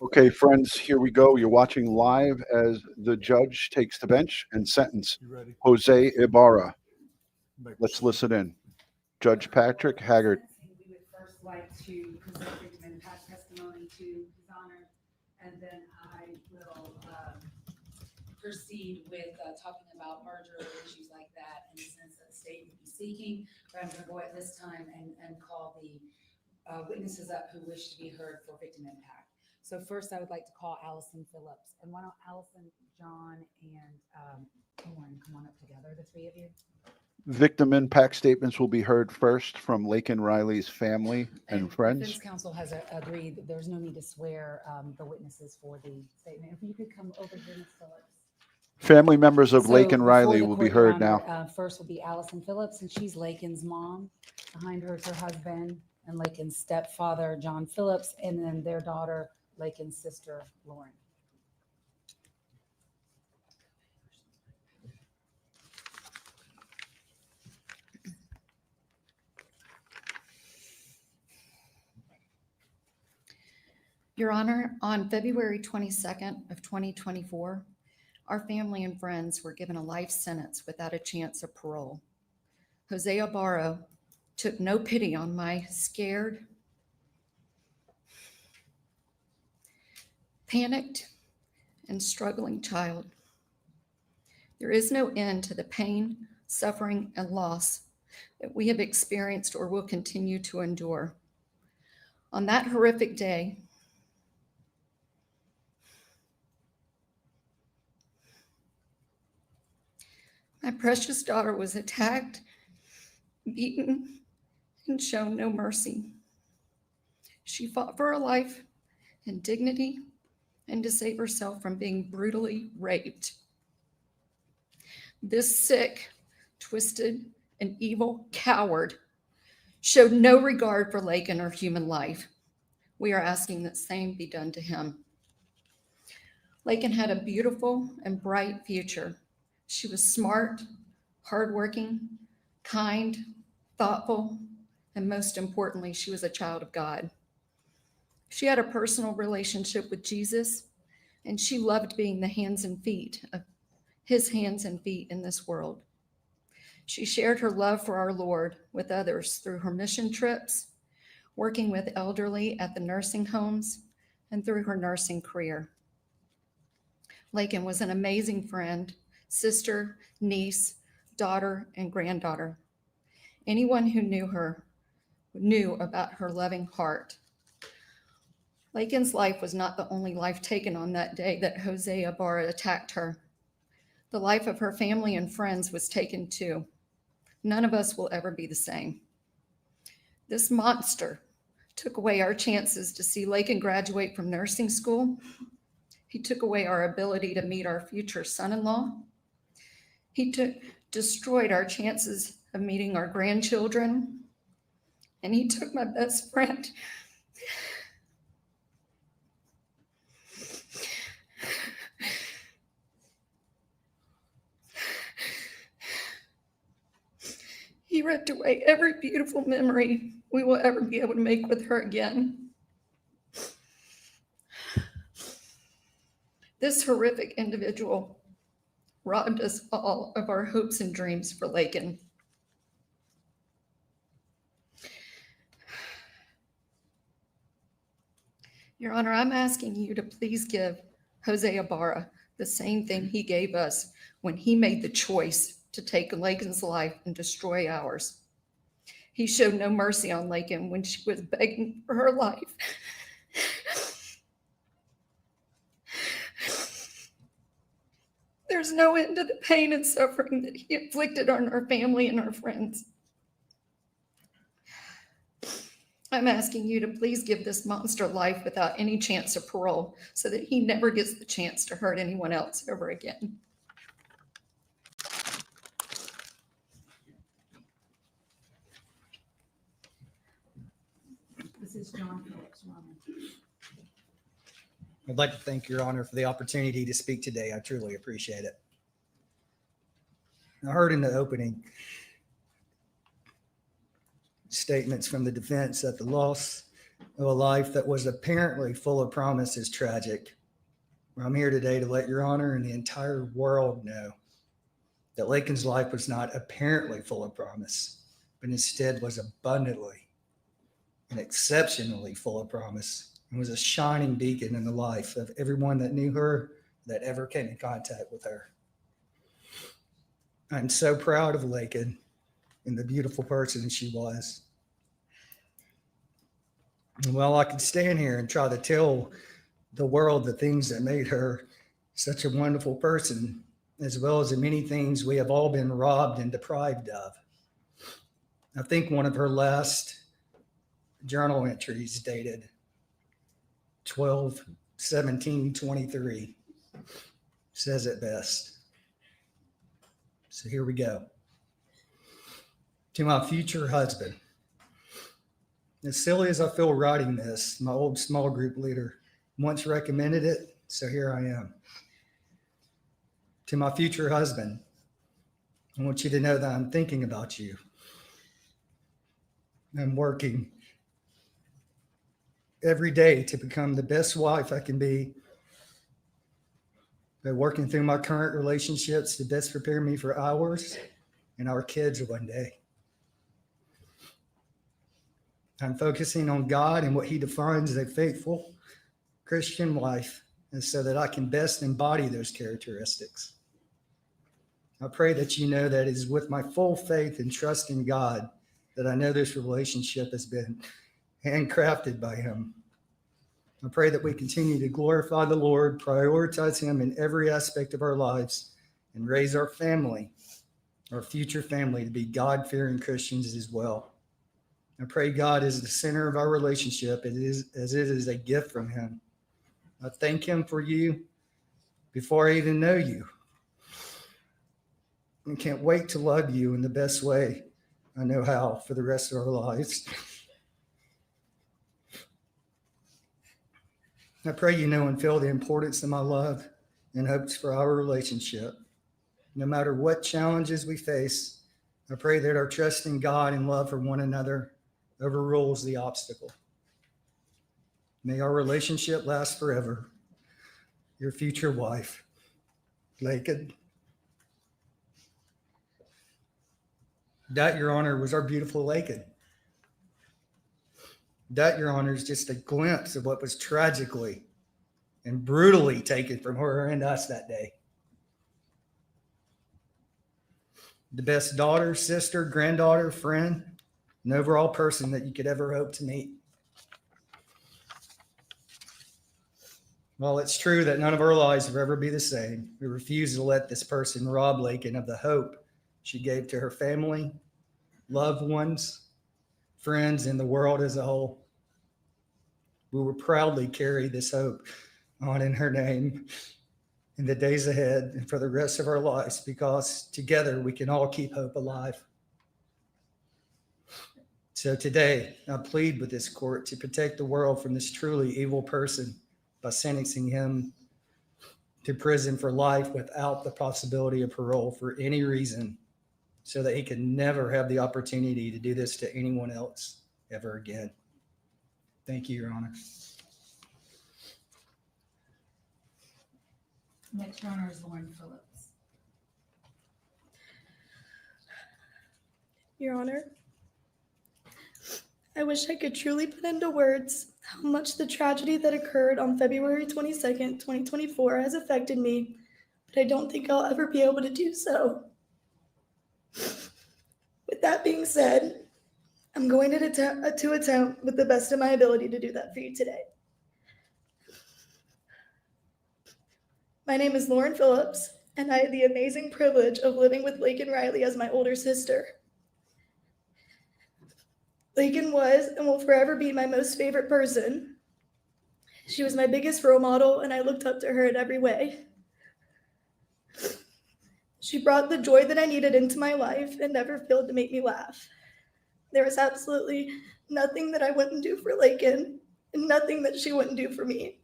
Okay, friends, here we go. You're watching live as the judge takes the bench and sentence You ready? Jose Ibarra. Let's Make- listen in. Judge Patrick Haggard. We would first like to present victim impact testimony to his honor, and then I will proceed with talking about merger or issues like that in the sense that the state would be seeking. But I'm going to go at this time and call the witnesses up who wish to be heard for victim impact. So first, I would like to call Allison Phillips. And why don't Allison, John, and Lauren come on up together, the three of you? Victim impact statements will be heard first from Laken Riley's family and friends. Defense counsel has agreed that there's no need to swear the witnesses for the statement. If you could come over here, Ms. Phillips. Family members of So Laken before Riley the will be court, Your heard Honor, now. First will be Allison Phillips, and she's Laken's mom. Behind her is her husband and Laken's stepfather, John Phillips, and then their daughter, Laken's sister, Lauren. Your Honor, on February 22nd of 2024, our family and friends were given a life sentence without a chance of parole. Jose Ibarra took no pity on my scared, panicked, and struggling child. There is no end to the pain, suffering, and loss that we have experienced or will continue to endure. On that horrific day, my precious daughter was attacked, beaten, and shown no mercy. She fought for her life and dignity and to save herself from being brutally raped. This sick, twisted, and evil coward showed no regard for Laken or human life. We are asking that same be done to him. Laken had a beautiful and bright future. She was smart, hardworking, kind, thoughtful, and most importantly, she was a child of God. She had a personal relationship with Jesus, and she loved being the hands and feet of his hands and feet in this world. She shared her love for our Lord with others through her mission trips, working with elderly at the nursing homes, and through her nursing career. Laken was an amazing friend, sister, niece, daughter, and granddaughter. Anyone who knew her knew about her loving heart. Laken's life was not the only life taken on that day that Jose Ibarra attacked her. The life of her family and friends was taken too. None of us will ever be the same. This monster took away our chances to see Laken graduate from nursing school. He took away our ability to meet our future son-in-law. He destroyed our chances of meeting our grandchildren. And he took my best friend. He ripped away every beautiful memory we will ever be able to make with her again. This horrific individual robbed us all of our hopes and dreams for Laken. Your Honor, I'm asking you to please give Jose Ibarra the same thing he gave us when he made the choice to take Laken's life and destroy ours. He showed no mercy on Laken when she was begging for her life. There's no end to the pain and suffering that he inflicted on our family and our friends. I'm asking you to please give this monster life without any chance of parole so that he never gets the chance to hurt anyone else ever again. This is John Phillips, Your Honor. I'd like to thank Your Honor for the opportunity to speak today. I truly appreciate it. I heard in the opening statements from the defense that the loss of a life that was apparently full of promise is tragic. I'm here today to let Your Honor and the entire world know that Laken's life was not apparently full of promise, but instead was abundantly and exceptionally full of promise, and was a shining beacon in the life of everyone that knew her, that ever came in contact with her. I'm so proud of Laken and the beautiful person she was. And while I could stand here and try to tell the world the things that made her such a wonderful person, as well as the many things we have all been robbed and deprived of, I think one of her last journal entries dated 12/17/23 says it best. So here we go. To my future husband. As silly as I feel writing this, my old small group leader once recommended it, so here I am. To my future husband, I want you to know that I'm thinking about you. I'm working every day to become the best wife I can be. By working through my current relationships to best prepare me for ours and our kids one day. I'm focusing on God and what He defines as a faithful Christian life, and so that I can best embody those characteristics. I pray that you know that it is with my full faith and trust in God that I know this relationship has been handcrafted by Him. I pray that we continue to glorify the Lord, prioritize Him in every aspect of our lives, and raise our family, our future family, to be God-fearing Christians as well. I pray God is the center of our relationship, as it is a gift from Him. I thank Him for you before I even know you. I can't wait to love you in the best way I know how for the rest of our lives. I pray you know and feel the importance of my love and hopes for our relationship. No matter what challenges we face, I pray that our trust in God and love for one another overrules the obstacle. May our relationship last forever. Your future wife, Laken. That, Your Honor, was our beautiful Laken. That, Your Honor, is just a glimpse of what was tragically and brutally taken from her and us that day. The best daughter, sister, granddaughter, friend, and overall person that you could ever hope to meet. While it's true that none of our lives will ever be the same, we refuse to let this person rob Laken of the hope she gave to her family, loved ones, friends, and the world as a whole. We will proudly carry this hope on in her name in the days ahead and for the rest of our lives, because together we can all keep hope alive. So today, I plead with this court to protect the world from this truly evil person by sentencing him to prison for life without the possibility of parole for any reason, so that he can never have the opportunity to do this to anyone else ever again. Thank you, Your Honor. Next, Your Honor, is Lauren Phillips. Your Honor, I wish I could truly put into words how much the tragedy that occurred on February 22nd, 2024 has affected me, but I don't think I'll ever be able to do so. With that being said, I'm going to attempt with the best of my ability to do that for you today. My name is Lauren Phillips, and I had the amazing privilege of living with Laken Riley as my older sister. Laken was and will forever be my most favorite person. She was my biggest role model, and I looked up to her in every way. She brought the joy that I needed into my life and never failed to make me laugh. There was absolutely nothing that I wouldn't do for Laken, and nothing that she wouldn't do for me.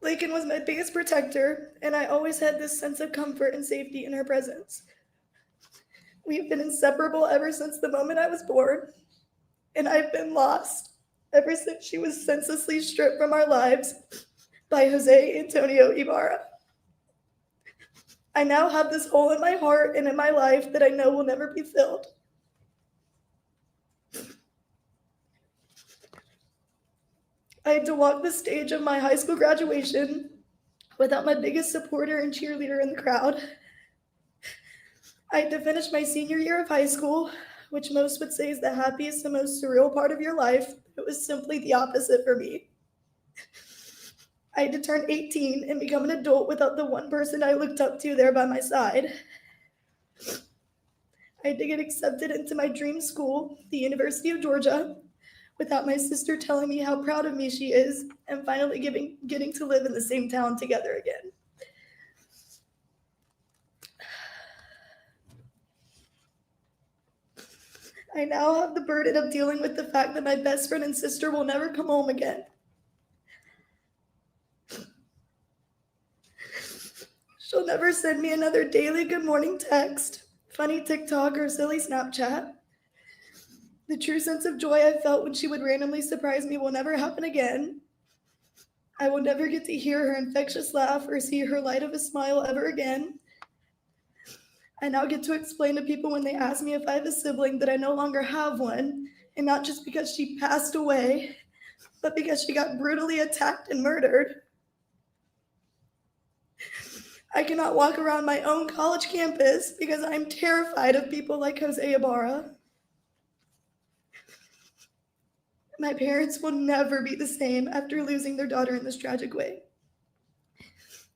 Laken was my biggest protector, and I always had this sense of comfort and safety in her presence. We've been inseparable ever since the moment I was born, and I've been lost ever since she was senselessly stripped from our lives by Jose Antonio Ibarra. I now have this hole in my heart and in my life that I know will never be filled. I had to walk the stage of my high school graduation without my biggest supporter and cheerleader in the crowd. I had to finish my senior year of high school, which most would say is the happiest and most surreal part of your life. It was simply the opposite for me. I had to turn 18 and become an adult without the one person I looked up to there by my side. I had to get accepted into my dream school, the University of Georgia, without my sister telling me how proud of me she is, and finally getting to live in the same town together again. I now have the burden of dealing with the fact that my best friend and sister will never come home again. She'll never send me another daily good morning text, funny TikTok, or silly Snapchat. The true sense of joy I felt when she would randomly surprise me will never happen again. I will never get to hear her infectious laugh or see her light of a smile ever again. I now get to explain to people when they ask me if I have a sibling that I no longer have one, and not just because she passed away, but because she got brutally attacked and murdered. I cannot walk around my own college campus because I'm terrified of people like Jose Ibarra. My parents will never be the same after losing their daughter in this tragic way.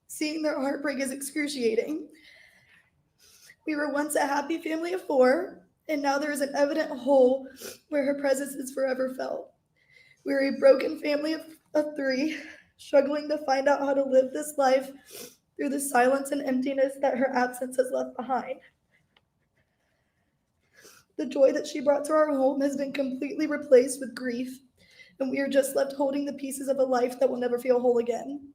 Seeing their heartbreak is excruciating. We were once a happy family of 4, and now there is an evident hole where her presence is forever felt. We're a broken family of 3, struggling to find out how to live this life through the silence and emptiness that her absence has left behind. The joy that she brought to our home has been completely replaced with grief, and we are just left holding the pieces of a life that will never feel whole again.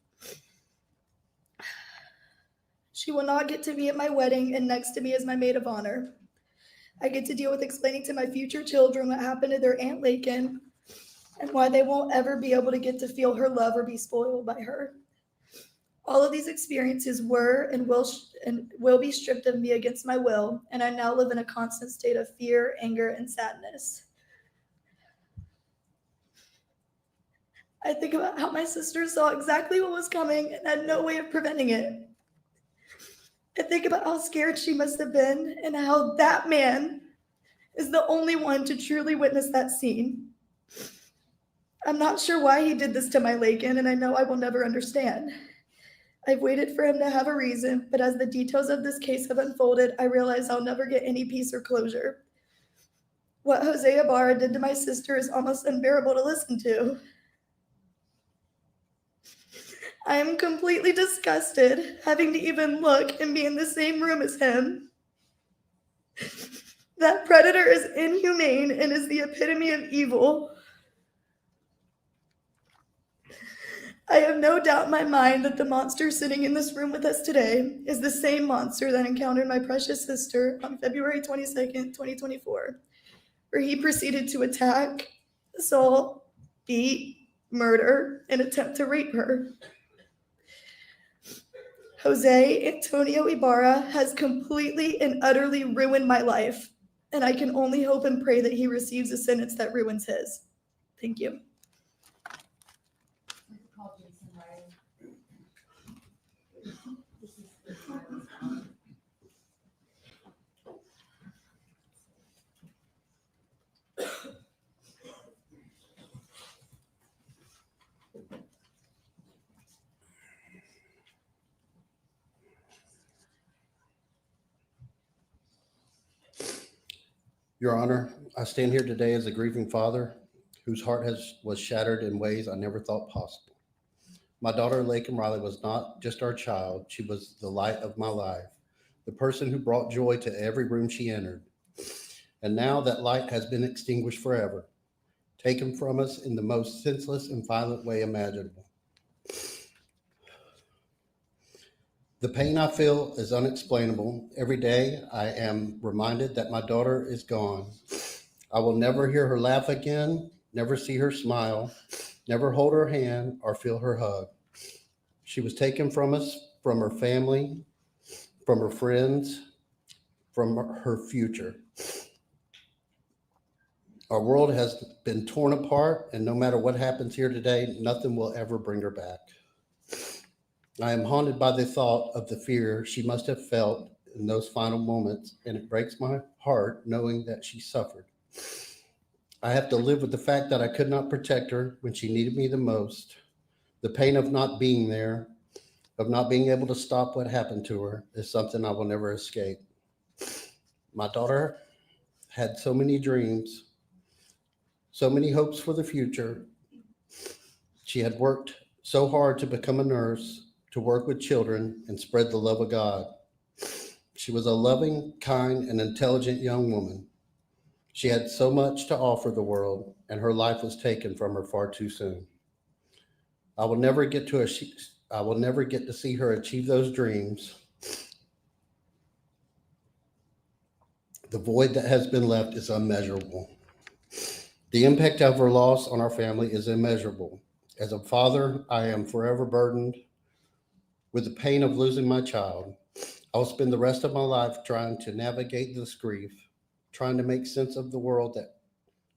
She will not get to be at my wedding and next to me as my maid of honor. I get to deal with explaining to my future children what happened to their Aunt Laken and why they won't ever be able to get to feel her love or be spoiled by her. All of these experiences were and will be stripped of me against my will, and I now live in a constant state of fear, anger, and sadness. I think about how my sister saw exactly what was coming and had no way of preventing it. I think about how scared she must have been and how that man is the only one to truly witness that scene. I'm not sure why he did this to my Laken, and I know I will never understand. I've waited for him to have a reason, but as the details of this case have unfolded, I realize I'll never get any peace or closure. What Jose Ibarra did to my sister is almost unbearable to listen to. I am completely disgusted having to even look and be in the same room as him. That predator is inhumane and is the epitome of evil. I have no doubt in my mind that the monster sitting in this room with us today is the same monster that encountered my precious sister on February 22nd, 2024, where he proceeded to attack, assault, beat, murder, and attempt to rape her. Jose Antonio Ibarra has completely and utterly ruined my life, and I can only hope and pray that he receives a sentence that ruins his. Thank you. Call Jason Riley. This is the Your Honor, I stand here today as a grieving father whose heart was shattered in ways I never thought possible. My daughter, Laken Riley, was not just our child. She was the light of my life, the person who brought joy to every room she entered. And now that light has been extinguished forever, taken from us in the most senseless and violent way imaginable. The pain I feel is unexplainable. Every day I am reminded that my daughter is gone. I will never hear her laugh again, never see her smile, never hold her hand or feel her hug. She was taken from us, from her family, from her friends, from her future. Our world has been torn apart, and no matter what happens here today, nothing will ever bring her back. I am haunted by the thought of the fear she must have felt in those final moments, and it breaks my heart knowing that she suffered. I have to live with the fact that I could not protect her when she needed me the most. The pain of not being there, of not being able to stop what happened to her, is something I will never escape. My daughter had so many dreams, so many hopes for the future. She had worked so hard to become a nurse, to work with children and spread the love of God. She was a loving, kind, and intelligent young woman. She had so much to offer the world, and her life was taken from her far too soon. I will never get to see her achieve those dreams. The void that has been left is unmeasurable. The impact of her loss on our family is immeasurable. As a father, I am forever burdened with the pain of losing my child. I will spend the rest of my life trying to navigate this grief, trying to make sense of the world that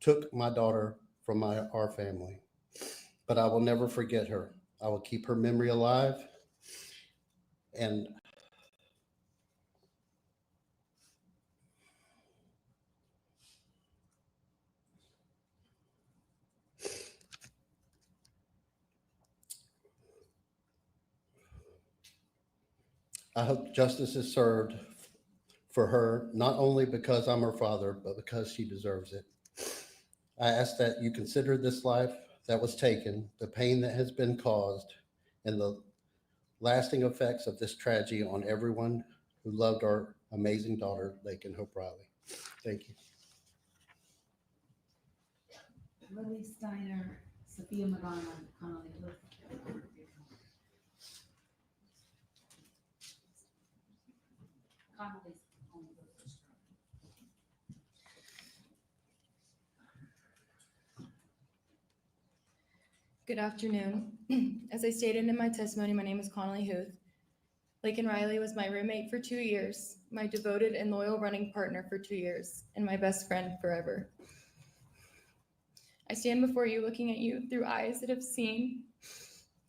took my daughter from our family. But I will never forget her. I will keep her memory alive. And I hope justice is served for her, not only because I'm her father, but because she deserves it. I ask that you consider this life that was taken, the pain that has been caused, and the lasting effects of this tragedy on everyone who loved our amazing daughter, Laken Hope Riley. Thank you. Lily Steiner, Sophia Magana, Connolly Hook. Connolly's only the first row. Good afternoon. As I stated in my testimony, my name is Connolly Huth. Laken Riley was my roommate for 2 years, my devoted and loyal running partner for 2 years, and my best friend forever. I stand before you looking at you through eyes that have seen,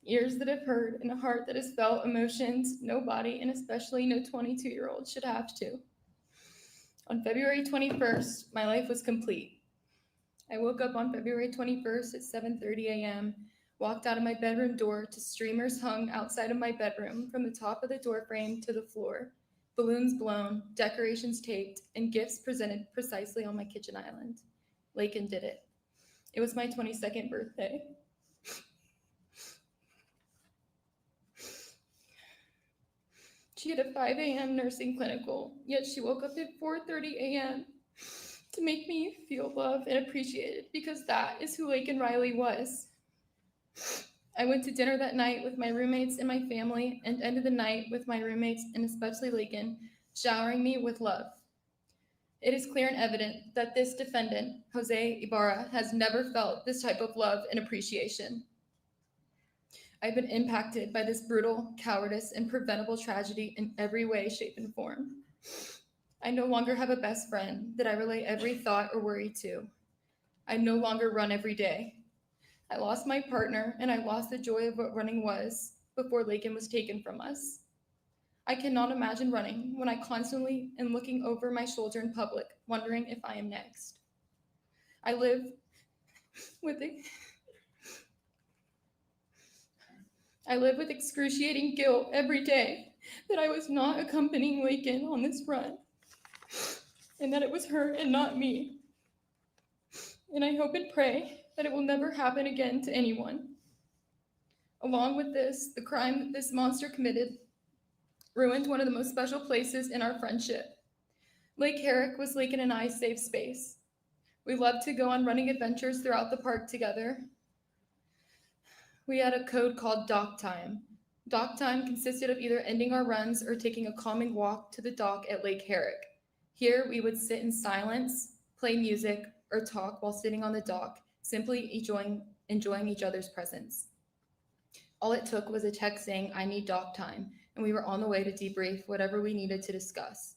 ears that have heard, and a heart that has felt emotions no body, and especially no 22-year-old, should have to. On February 21st, my life was complete. I woke up on February 21st at 7:30 a.m., walked out of my bedroom door to streamers hung outside of my bedroom from the top of the door frame to the floor, balloons blown, decorations taped, and gifts presented precisely on my kitchen island. Laken did it. It was my 22nd birthday. She had a 5 a.m. nursing clinical, yet she woke up at 4:30 a.m. to make me feel loved and appreciated, because that is who Laken Riley was. I went to dinner that night with my roommates and my family, and ended the night with my roommates, and especially Laken, showering me with love. It is clear and evident that this defendant, Jose Ibarra, has never felt this type of love and appreciation. I've been impacted by this brutal cowardice and preventable tragedy in every way, shape, and form. I no longer have a best friend that I relay every thought or worry to. I no longer run every day. I lost my partner, and I lost the joy of what running was before Laken was taken from us. I cannot imagine running when I constantly am looking over my shoulder in public, wondering if I am next. I live with excruciating guilt every day that I was not accompanying Laken on this run, and that it was her and not me. And I hope and pray that it will never happen again to anyone. Along with this, the crime that this monster committed ruined one of the most special places in our friendship. Lake Herrick was Laken and I's safe space. We loved to go on running adventures throughout the park together. We had a code called Dock Time, Dock time consisted of either ending our runs or taking a calming walk to the dock at Lake Herrick. Here we would sit in silence, play music, or talk while sitting on the dock, simply enjoying each other's presence. All it took was a text saying, "I need dock time," and we were on the way to debrief whatever we needed to discuss.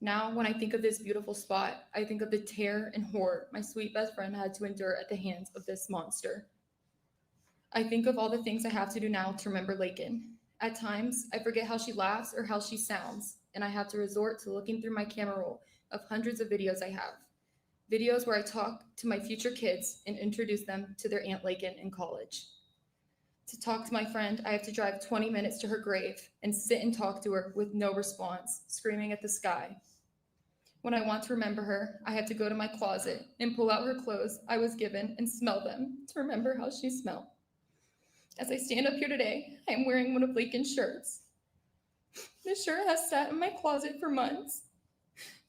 Now, when I think of this beautiful spot, I think of the terror and horror my sweet best friend had to endure at the hands of this monster. I think of all the things I have to do now to remember Laken. At times, I forget how she laughs or how she sounds, and I have to resort to looking through my camera roll of hundreds of videos I have. Videos where I talk to my future kids and introduce them to their Aunt Laken in college. To talk to my friend, I have to drive 20 minutes to her grave and sit and talk to her with no response, screaming at the sky. When I want to remember her, I have to go to my closet and pull out her clothes I was given and smell them to remember how she smelled. As I stand up here today, I am wearing one of Laken's shirts. This shirt has sat in my closet for months,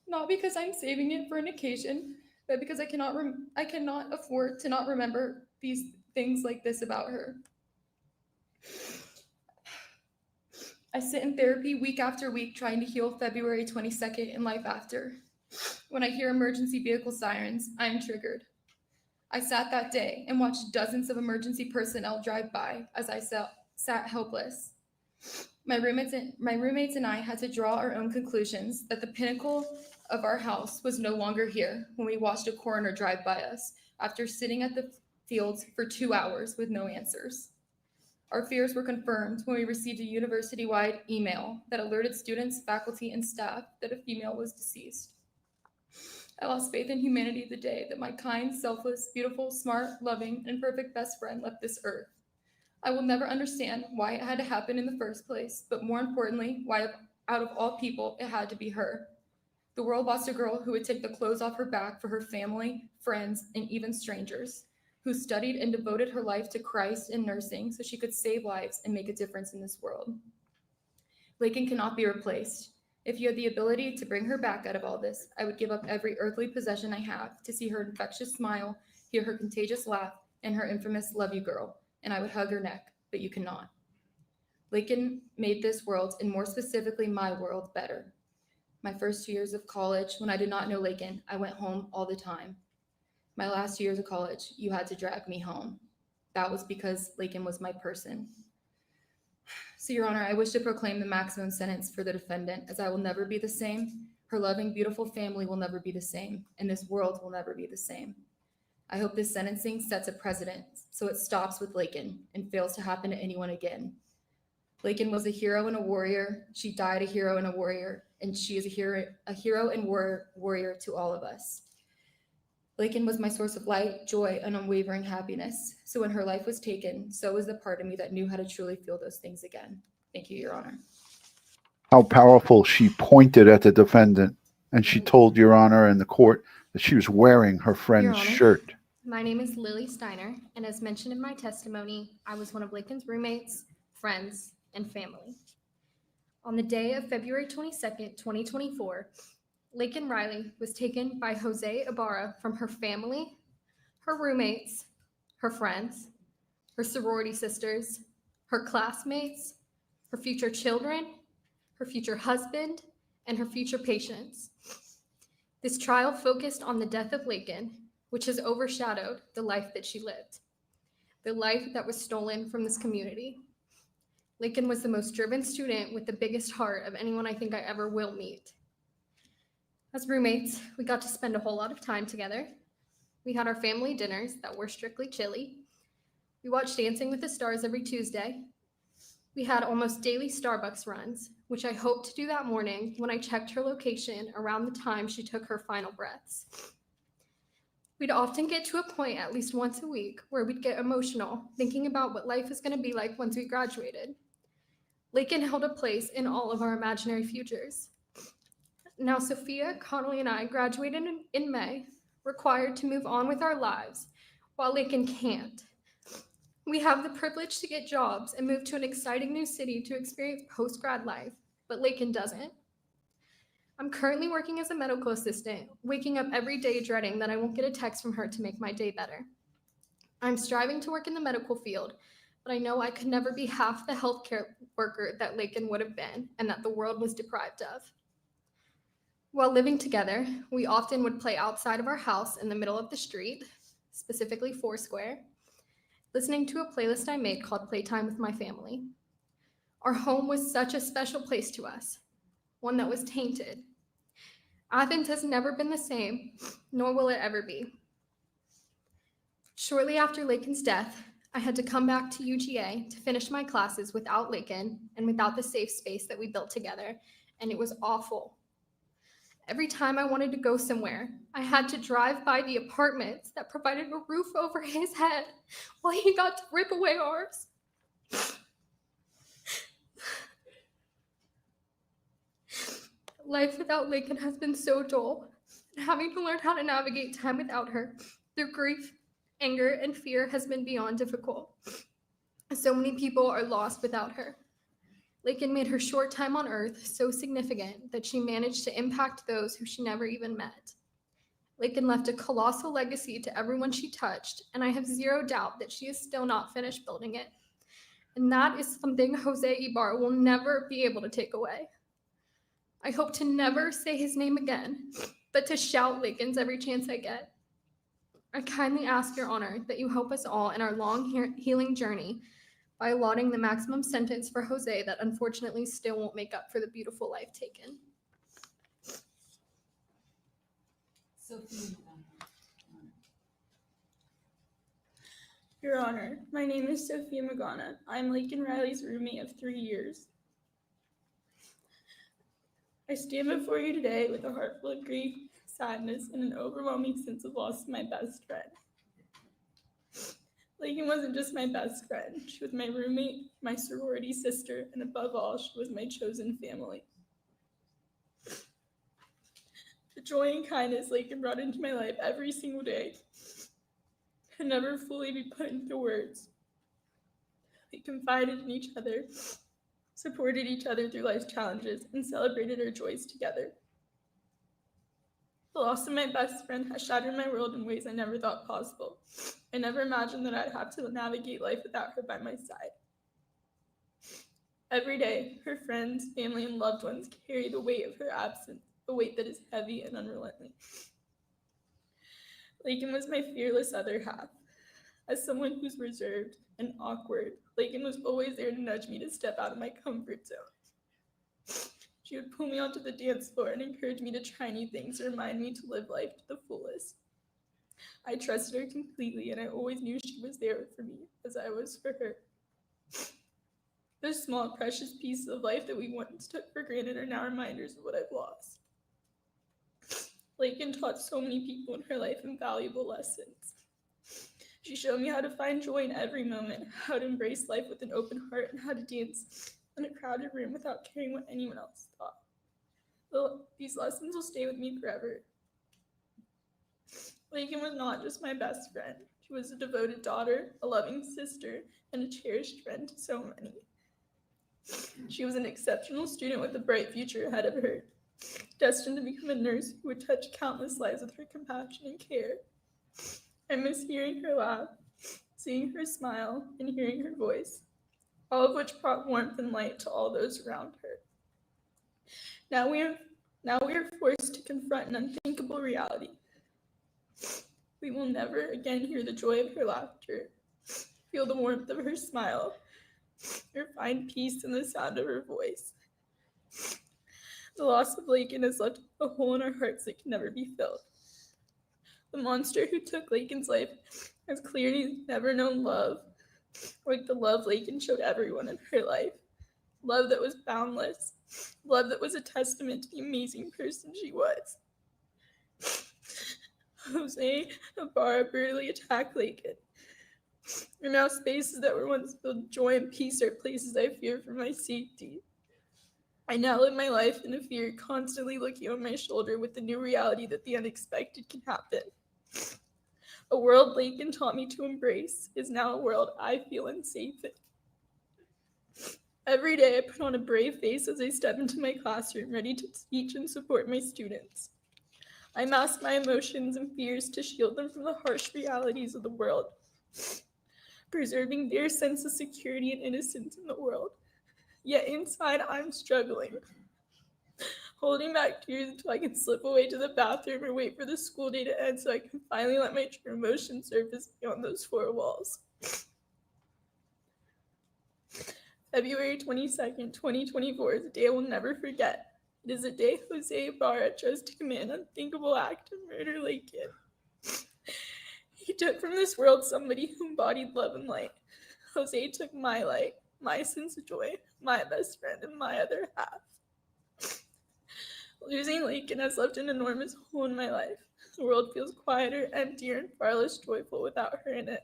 not because I'm saving it for an occasion, but because I cannot afford to not remember these things like this about her. I sit in therapy week after week trying to heal February 22nd and life after. When I hear emergency vehicle sirens, I am triggered. I sat that day and watched dozens of emergency personnel drive by as I sat helpless. My roommates and I had to draw our own conclusions that the pinnacle of our house was no longer here when we watched a coroner drive by us after sitting at the fields for 2 hours with no answers. Our fears were confirmed when we received a university-wide email that alerted students, faculty, and staff that a female was deceased. I lost faith in humanity the day that my kind, selfless, beautiful, smart, loving, and perfect best friend left this earth. I will never understand why it had to happen in the first place, but more importantly, why out of all people it had to be her. The world lost a girl who would take the clothes off her back for her family, friends, and even strangers, who studied and devoted her life to Christ and nursing so she could save lives and make a difference in this world. Laken cannot be replaced. If you had the ability to bring her back out of all this, I would give up every earthly possession I have to see her infectious smile, hear her contagious laugh, and her infamous "love you, girl," and I would hug her neck, but you cannot. Laken made this world, and more specifically my world, better. My first 2 years of college, when I did not know Laken, I went home all the time. My last 2 years of college, you had to drag me home. That was because Laken was my person. So, Your Honor, I wish to proclaim the maximum sentence for the defendant, as I will never be the same. Her loving, beautiful family will never be the same, and this world will never be the same. I hope this sentencing sets a precedent so it stops with Laken and fails to happen to anyone again. Laken was a hero and a warrior. She died a hero and a warrior, and she is a hero and warrior to all of us. Laken was my source of light, joy, and unwavering happiness. So when her life was taken, so was the part of me that knew how to truly feel those things again. Thank you, Your Honor. How powerful. She pointed at the defendant and she told Your Honor and the court that she was wearing her friend's Honor. shirt. My name is Lily Steiner, and as mentioned in my testimony, I was one of Laken's roommates, friends, and family. On the day of February 22nd, 2024, Laken Riley was taken by Jose Ibarra from her family, her roommates, her friends, her sorority sisters, her classmates, her future children, her future husband, and her future patients. This trial focused on the death of Laken, which has overshadowed the life that she lived, the life that was stolen from this community. Laken was the most driven student with the biggest heart of anyone I think I ever will meet. As roommates, we got to spend a whole lot of time together. We had our family dinners that were strictly chili. We watched Dancing with the Stars every Tuesday. We had almost daily Starbucks runs, which I hoped to do that morning when I checked her location around the time she took her final breaths. We'd often get to a point at least once a week where we'd get emotional thinking about what life is going to be like once we graduated. Laken held a place in all of our imaginary futures. Now, Sophia, Connolly, and I graduated in May, required to move on with our lives, while Laken can't. We have the privilege to get jobs and move to an exciting new city to experience post-grad life, but Laken doesn't. I'm currently working as a medical assistant, waking up every day dreading that I won't get a text from her to make my day better. I'm striving to work in the medical field, but I know I could never be half the healthcare worker that Laken would have been and that the world was deprived of. While living together, we often would play outside of our house in the middle of the street, specifically Foursquare, listening to a playlist I made called Playtime with My Family. Our home was such a special place to us, one that was tainted. Athens has never been the same, nor will it ever be. Shortly after Laken's death, I had to come back to UGA to finish my classes without Laken and without the safe space that we built together, and it was awful. Every time I wanted to go somewhere, I had to drive by the apartments that provided a roof over his head while he got to rip away ours. Life without Laken has been so dull, and having to learn how to navigate time without her through grief, anger, and fear has been beyond difficult. So many people are lost without her. Laken made her short time on Earth so significant that she managed to impact those who she never even met. Laken left a colossal legacy to everyone she touched, and I have zero doubt that she is still not finished building it. And that is something Jose Ibarra will never be able to take away. I hope to never say his name again, but to shout Laken's every chance I get. I kindly ask your honor that you help us all in our long healing journey by allotting the maximum sentence for Jose that unfortunately still won't make up for the beautiful life taken. Sophie. Your Honor, my name is Sophia Magana. I'm Laken Riley's roommate of 3 years. I stand before you today with a heart full of grief, sadness, and an overwhelming sense of loss of my best friend. Laken wasn't just my best friend. She was my roommate, my sorority sister, and above all, she was my chosen family. The joy and kindness Laken brought into my life every single day could never fully be put into words. We confided in each other, supported each other through life's challenges, and celebrated our joys together. The loss of my best friend has shattered my world in ways I never thought possible. I never imagined that I'd have to navigate life without her by my side. Every day, her friends, family, and loved ones carry the weight of her absence, a weight that is heavy and unrelenting. Laken was my fearless other half. As someone who's reserved and awkward, Laken was always there to nudge me to step out of my comfort zone. She would pull me onto the dance floor and encourage me to try new things and remind me to live life to the fullest. I trusted her completely, and I always knew she was there for me as I was for her. Those small, precious pieces of life that we once took for granted are now reminders of what I've lost. Laken taught so many people in her life invaluable lessons. She showed me how to find joy in every moment, how to embrace life with an open heart, and how to dance in a crowded room without caring what anyone else thought. These lessons will stay with me forever. Laken was not just my best friend. She was a devoted daughter, a loving sister, and a cherished friend to so many. She was an exceptional student with a bright future ahead of her, destined to become a nurse who would touch countless lives with her compassion and care. I miss hearing her laugh, seeing her smile, and hearing her voice, all of which brought warmth and light to all those around her. Now we are forced to confront an unthinkable reality. We will never again hear the joy of her laughter, feel the warmth of her smile, or find peace in the sound of her voice. The loss of Laken has left a hole in our hearts that can never be filled. The monster who took Laken's life has clearly never known love, like the love Laken showed everyone in her life. Love that was boundless. Love that was a testament to the amazing person she was. Jose Ibarra brutally attacked Laken. And now spaces that were once filled with joy and peace are places I fear for my safety. I now live my life in a fear, constantly looking over my shoulder with the new reality that the unexpected can happen. A world Laken taught me to embrace is now a world I feel unsafe in. Every day I put on a brave face as I step into my classroom, ready to teach and support my students. I mask my emotions and fears to shield them from the harsh realities of the world. preserving their sense of security and innocence in the world. Yet inside, I'm struggling, holding back tears until I can slip away to the bathroom or wait for the school day to end so I can finally let my true emotions surface beyond those four walls. February 22nd, 2024 is a day I will never forget. It is a day Jose Ibarra chose to commit an unthinkable act of murder Laken. He took from this world somebody who embodied love and light. Jose took my light, my sense of joy, my best friend, and my other half. Losing Laken has left an enormous hole in my life. The world feels quieter, emptier, and far less joyful without her in it.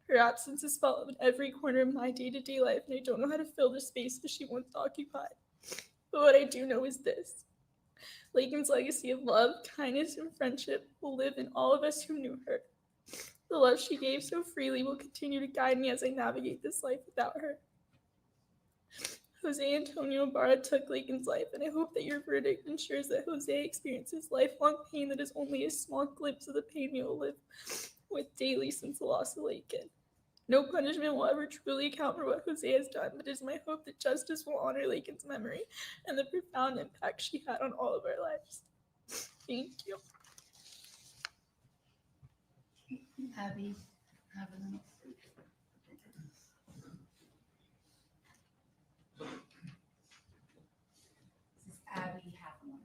Her absence is felt in every corner of my day-to-day life, and I don't know how to fill the space that she once occupied. But what I do know is this. Laken's legacy of love, kindness, and friendship will live in all of us who knew her. The love she gave so freely will continue to guide me as I navigate this life without her. Jose Antonio Ibarra took Laken's life, and I hope that your verdict ensures that Jose experiences lifelong pain that is only a small glimpse of the pain we will live with daily since the loss of Laken. No punishment will ever truly account for what Jose has done, but it is my hope that justice will honor Laken's memory and the profound impact she had on all of our lives. Thank you. Abby, have a minute. This is Abby Haviland.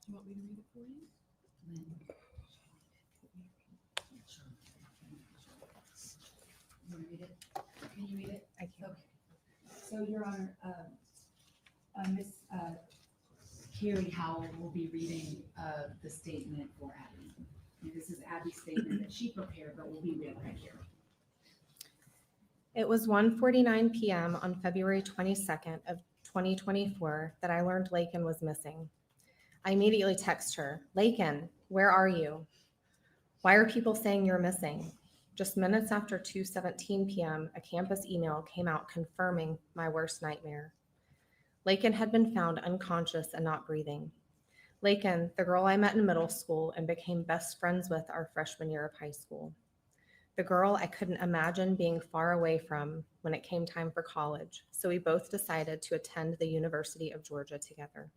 You want me to read it for you? Lynn. Sure. You want to read it? Can you read it? I can. Okay. So, Your Honor, Miss Carrie Howell will be reading the statement for Abby. And this is Abby's statement that she prepared, but will be read right here. It was 1:49 p.m. on February 22nd of 2024 that I learned Laken was missing. I immediately text her, "Laken, where are you? Why are people saying you're missing?" Just minutes after 2:17 p.m., a campus email came out confirming my worst nightmare. Laken had been found unconscious and not breathing. Laken, the girl I met in middle school and became best friends with our freshman year of high school. The girl I couldn't imagine being far away from when it came time for college, so we both decided to attend the University of Georgia together.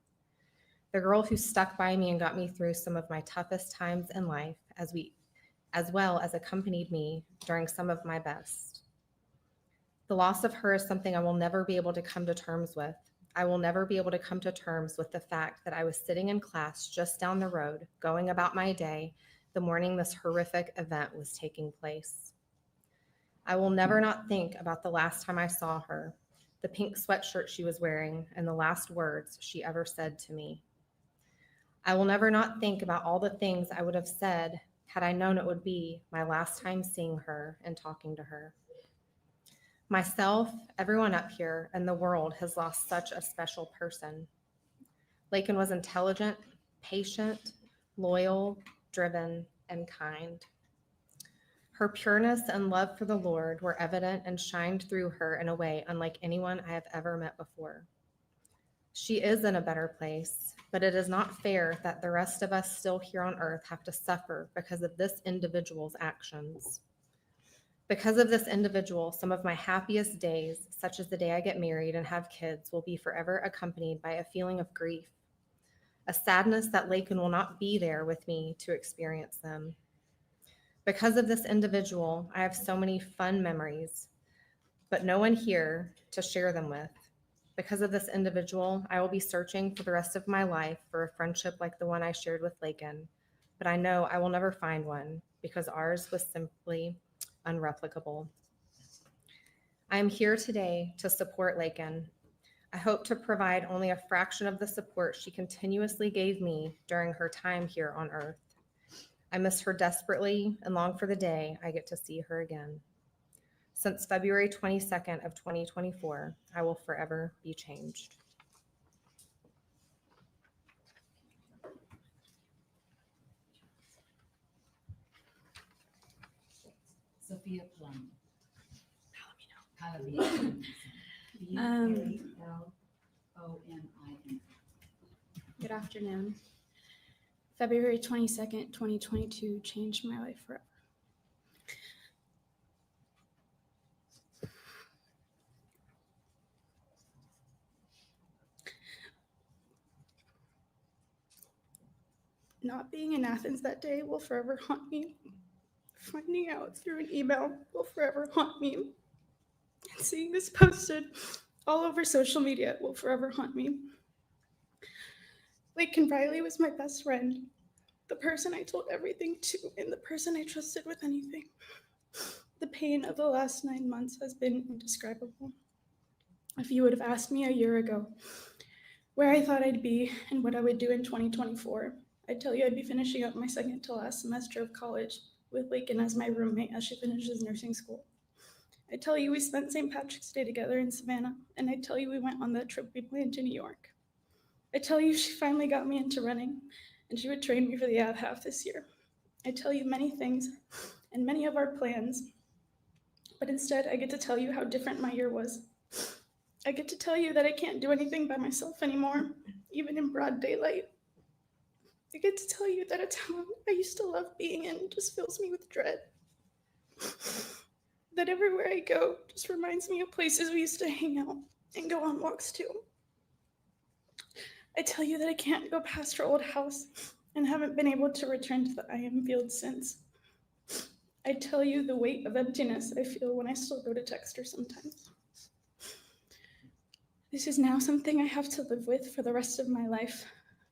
The girl who stuck by me and got me through some of my toughest times in life, as well as accompanied me during some of my best. The loss of her is something I will never be able to come to terms with. I will never be able to come to terms with the fact that I was sitting in class just down the road, going about my day, the morning this horrific event was taking place. I will never not think about the last time I saw her, the pink sweatshirt she was wearing, and the last words she ever said to me. I will never not think about all the things I would have said had I known it would be my last time seeing her and talking to her. Myself, everyone up here, and the world has lost such a special person. Laken was intelligent, patient, loyal, driven, and kind. Her pureness and love for the Lord were evident and shined through her in a way unlike anyone I have ever met before. She is in a better place, but it is not fair that the rest of us still here on earth have to suffer because of this individual's actions. Because of this individual, some of my happiest days, such as the day I get married and have kids, will be forever accompanied by a feeling of grief, a sadness that Laken will not be there with me to experience them. Because of this individual, I have so many fun memories, but no one here to share them with. Because of this individual, I will be searching for the rest of my life for a friendship like the one I shared with Laken, but I know I will never find one because ours was simply unreplicable. I am here today to support Laken. I hope to provide only a fraction of the support she continuously gave me during her time here on earth. I miss her desperately and long for the day I get to see her again. Since February 22nd of 2024, I will forever be changed. Sophia Plum. Palavino. P-A-L-O-M-I-N. Good afternoon. February 22nd, 2022 changed my life forever. Not being in Athens that day will forever haunt me. Finding out through an email will forever haunt me. And seeing this posted all over social media will forever haunt me. Laken Riley was my best friend, the person I told everything to, and the person I trusted with anything. The pain of the last 9 months has been indescribable. If you would have asked me a year ago where I thought I'd be and what I would do in 2024, I'd tell you I'd be finishing up my second to last semester of college with Laken as my roommate as she finishes nursing school. I'd tell you we spent St. Patrick's Day together in Savannah, and I'd tell you we went on that trip we planned to New York. I'd tell you she finally got me into running, and she would train me for the Av Half this year. I'd tell you many things and many of our plans, but instead I get to tell you how different my year was. I get to tell you that I can't do anything by myself anymore, even in broad daylight. I get to tell you that a town I used to love being in just fills me with dread. That everywhere I go just reminds me of places we used to hang out and go on walks to. I tell you that I can't go past our old house and haven't been able to return to the IM field since. I tell you the weight of emptiness I feel when I still go to text her sometimes. This is now something I have to live with for the rest of my life,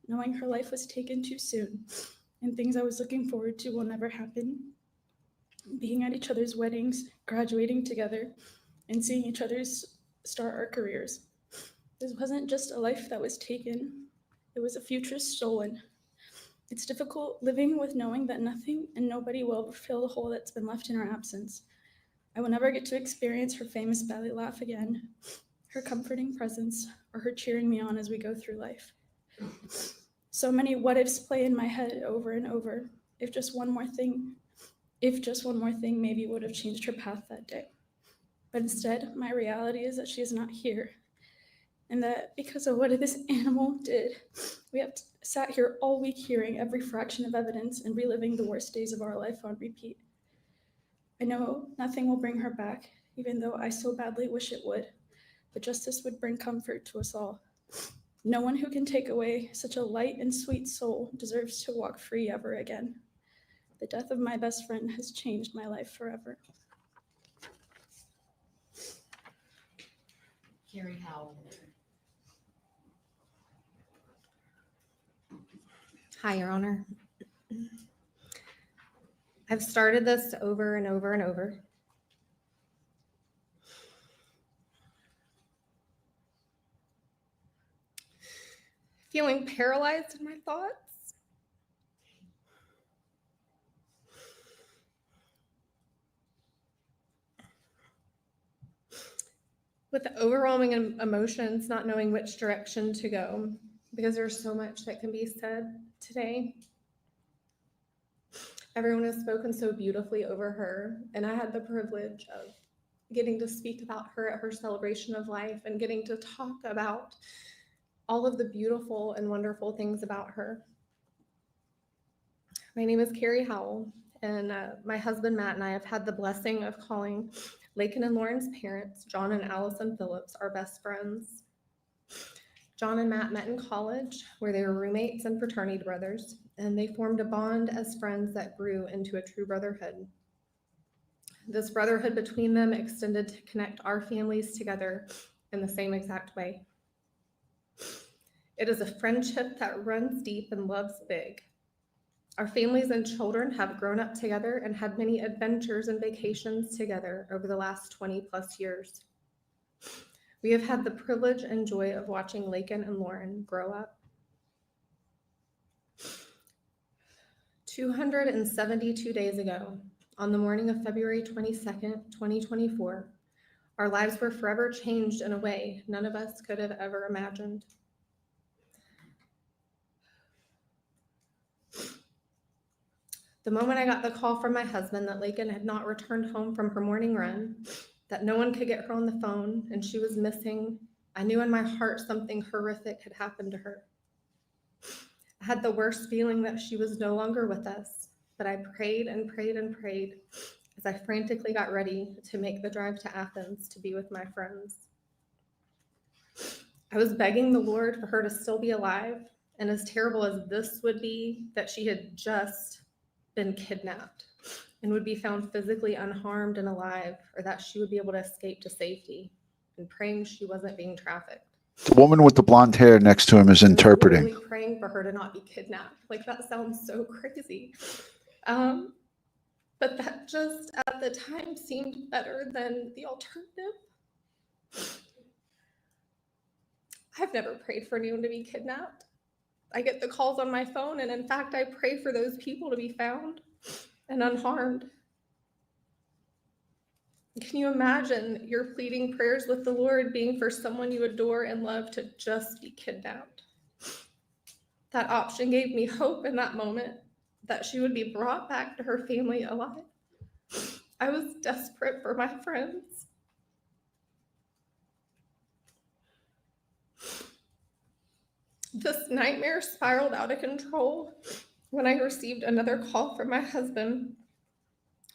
knowing her life was taken too soon and things I was looking forward to will never happen. Being at each other's weddings, graduating together, and seeing each other's start our careers. This wasn't just a life that was taken, it was a future stolen. It's difficult living with knowing that nothing and nobody will fill the hole that's been left in our absence. I will never get to experience her famous belly laugh again, her comforting presence, or her cheering me on as we go through life. So many what ifs play in my head over and over. If just one more thing maybe would have changed her path that day. But instead, my reality is that she is not here. And that because of what this animal did, we have sat here all week hearing every fraction of evidence and reliving the worst days of our life on repeat. I know nothing will bring her back, even though I so badly wish it would. But justice would bring comfort to us all. No one who can take away such a light and sweet soul deserves to walk free ever again. The death of my best friend has changed my life forever. Carrie Howell. Hi, Your Honor. I've started this over and over and over. Feeling paralyzed in my thoughts. With overwhelming emotions, not knowing which direction to go, because there's so much that can be said today. Everyone has spoken so beautifully over her, and I had the privilege of getting to speak about her at her celebration of life and getting to talk about all of the beautiful and wonderful things about her. My name is Carrie Howell, and my husband Matt and I have had the blessing of calling Laken and Lauren's parents, John and Allison Phillips, our best friends. John and Matt met in college, where they were roommates and fraternity brothers, and they formed a bond as friends that grew into a true brotherhood. This brotherhood between them extended to connect our families together in the same exact way. It is a friendship that runs deep and loves big. Our families and children have grown up together and had many adventures and vacations together over the last 20 plus years. We have had the privilege and joy of watching Laken and Lauren grow up. 272 days ago, On the morning of February 22nd, 2024, our lives were forever changed in a way none of us could have ever imagined. The moment I got the call from my husband that Laken had not returned home from her morning run, that no one could get her on the phone and she was missing, I knew in my heart something horrific had happened to her. I had the worst feeling that she was no longer with us, but I prayed and prayed and prayed as I frantically got ready to make the drive to Athens to be with my friends. I was begging the Lord for her to still be alive, and as terrible as this would be, that she had just been kidnapped and would be found physically unharmed and alive, or that she would be able to escape to safety, and praying she wasn't being trafficked. The woman with the blonde hair next to him is I was interpreting. literally praying for her to not be kidnapped. Like, that sounds so crazy. But that just at the time seemed better than the alternative. I've never prayed for anyone to be kidnapped. I get the calls on my phone, and in fact, I pray for those people to be found and unharmed. Can you imagine your pleading prayers with the Lord being for someone you adore and love to just be kidnapped? That option gave me hope in that moment that she would be brought back to her family alive. I was desperate for my friends. This nightmare spiraled out of control when I received another call from my husband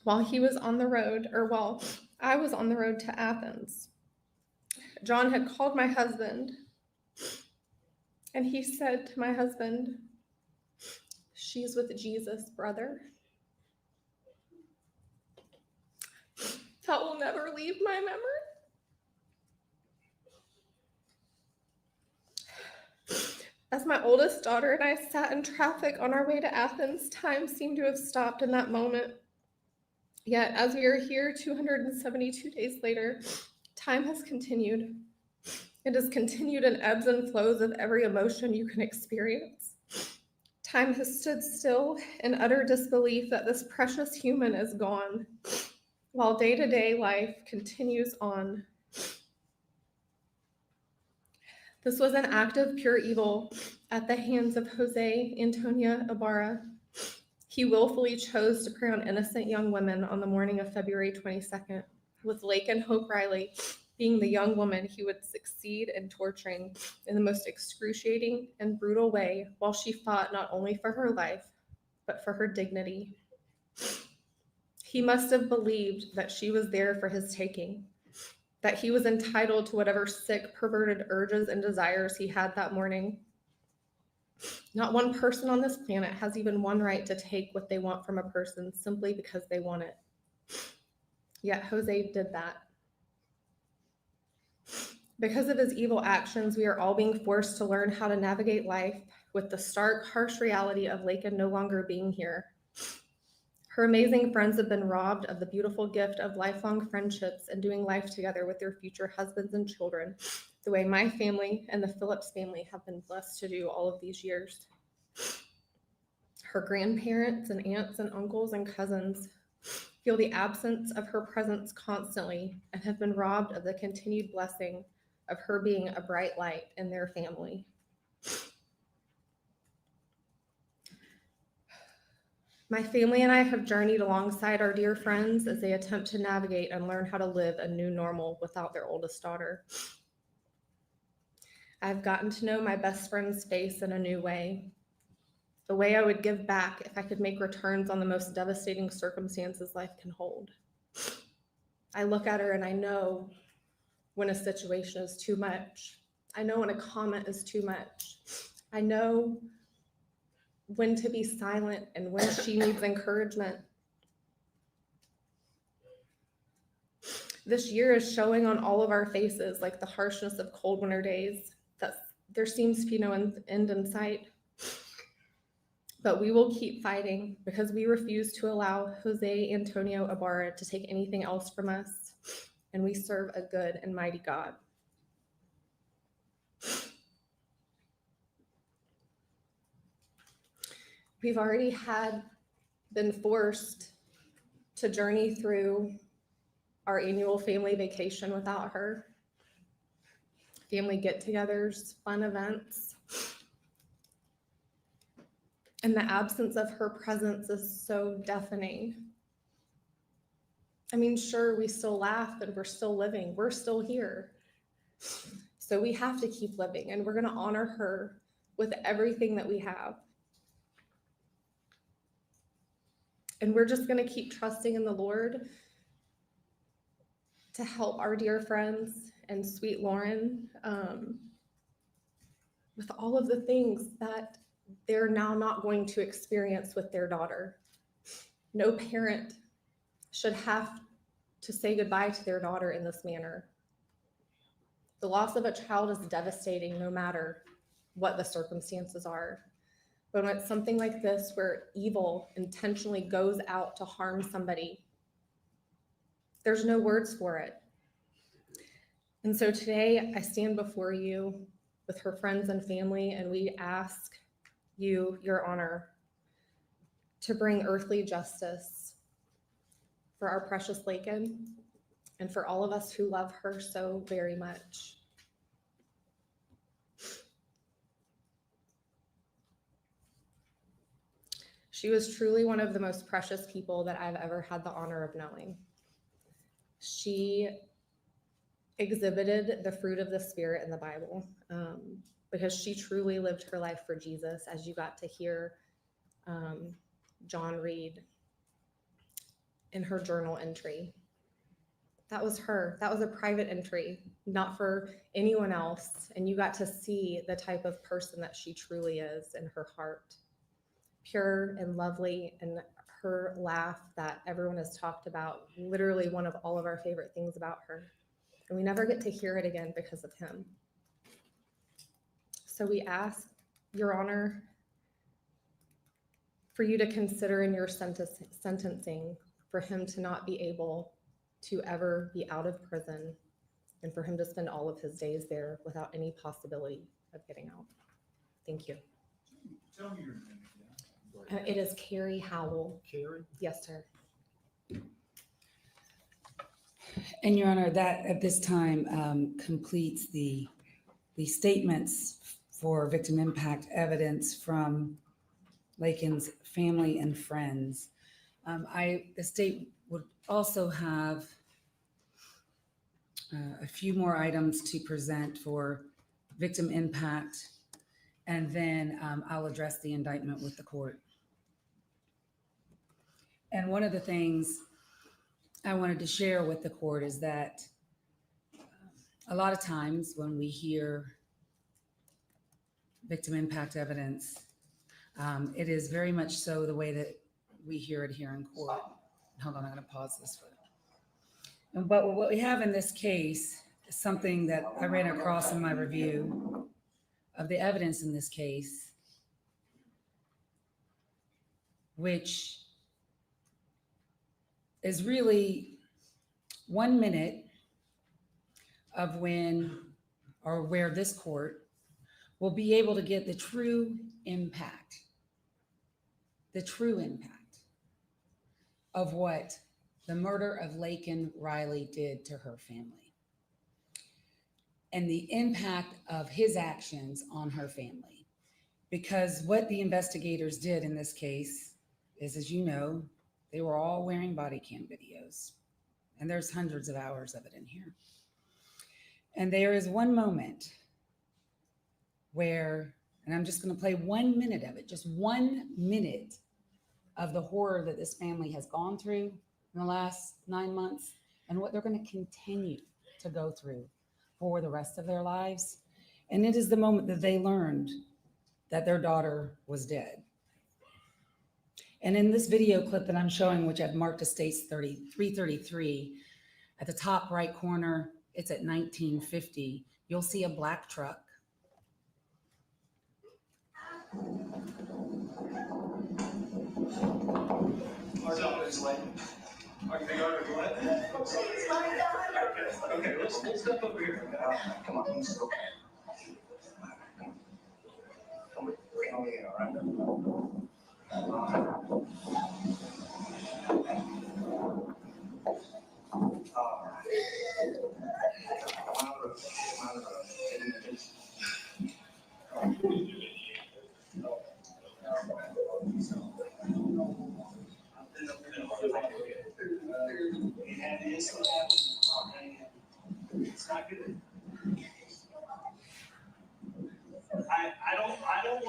while he was on the road, or while I was on the road to Athens. John had called my husband, and he said to my husband, "She's with Jesus, brother." That will never leave my memory. As my oldest daughter and I sat in traffic on our way to Athens, time seemed to have stopped in that moment. Yet, as we are here 272 days later, time has continued. It has continued in ebbs and flows of every emotion you can experience. Time has stood still in utter disbelief that this precious human is gone, while day-to-day life continues on. This was an act of pure evil at the hands of Jose Antonio Ibarra. He willfully chose to prey on innocent young women on the morning of February 22nd, with Laken Hope Riley being the young woman he would succeed in torturing in the most excruciating and brutal way, while she fought not only for her life, but for her dignity. He must have believed that she was there for his taking, that he was entitled to whatever sick, perverted urges and desires he had that morning. Not one person on this planet has even one right to take what they want from a person simply because they want it. Yet Jose did that. Because of his evil actions, we are all being forced to learn how to navigate life with the stark, harsh reality of Laken no longer being here. Her amazing friends have been robbed of the beautiful gift of lifelong friendships and doing life together with their future husbands and children, the way my family and the Phillips family have been blessed to do all of these years. Her grandparents and aunts and uncles and cousins feel the absence of her presence constantly and have been robbed of the continued blessing of her being a bright light in their family. My family and I have journeyed alongside our dear friends as they attempt to navigate and learn how to live a new normal without their oldest daughter. I've gotten to know my best friend's face in a new way, the way I would give back if I could make returns on the most devastating circumstances life can hold. I look at her and I know when a situation is too much. I know when a comment is too much. I know when to be silent and when she needs encouragement. This year is showing on all of our faces, like the harshness of cold winter days, that there seems to be no end in sight. But we will keep fighting because we refuse to allow Jose Antonio Ibarra to take anything else from us, and we serve a good and mighty God. We've already been forced to journey through our annual family vacation without her, family get-togethers, fun events. And the absence of her presence is so deafening. I mean, sure, we still laugh and we're still living. We're still here. So we have to keep living, and we're going to honor her with everything that we have. And we're just going to keep trusting in the Lord to help our dear friends and sweet Lauren with all of the things that they're now not going to experience with their daughter. No parent should have to say goodbye to their daughter in this manner. The loss of a child is devastating no matter what the circumstances are. But when it's something like this where evil intentionally goes out to harm somebody, there's no words for it. And so today I stand before you with her friends and family, and we ask you, Your Honor, to bring earthly justice for our precious Laken and for all of us who love her so very much. She was truly one of the most precious people that I've ever had the honor of knowing. She exhibited the fruit of the Spirit in the Bible because she truly lived her life for Jesus, as you got to hear John read in her journal entry. That was her. That was a private entry, not for anyone else. And you got to see the type of person that she truly is in her heart. Pure and lovely, and her laugh that everyone has talked about, literally one of all of our favorite things about her. And we never get to hear it again because of him. So we ask, Your Honor, for you to consider in your sentencing for him to not be able to ever be out of prison and for him to spend all of his days there without any possibility of getting out. Thank you. Tell me your name again. It is Carrie Howell. Carrie? Yes, sir. And Your Honor, that at this time completes the statements for victim impact evidence from Laken's family and friends. The state would also have a few more items to present for victim impact, and then I'll address the indictment with the court. And one of the things I wanted to share with the court is that a lot of times when we hear victim impact evidence, it is very much so the way that we hear it here in court. Hold on, I'm going to pause this for you. But what we have in this case is something that I ran across in my review of the evidence in this case, which is really 1 minute of when or where this court will be able to get the true impact of what the murder of Laken Riley did to her family and the impact of his actions on her family. Because what the investigators did in this case is, as you know, they were all wearing body cam videos, and there's hundreds of hours of it in here. And there is one moment where, and I'm just going to play 1 minute of it, just 1 minute of the horror that this family has gone through in the last 9 months and what they're going to continue to go through for the rest of their lives. And it is the moment that they learned that their daughter was dead. And in this video clip that I'm showing, which I've marked as states 333, at the top right corner, it's at 1950, you'll see a black truck. Our daughter is late. Are you going to what? Please, my daughter. Okay, let's step up here. Come on, let's go. Come here, all right?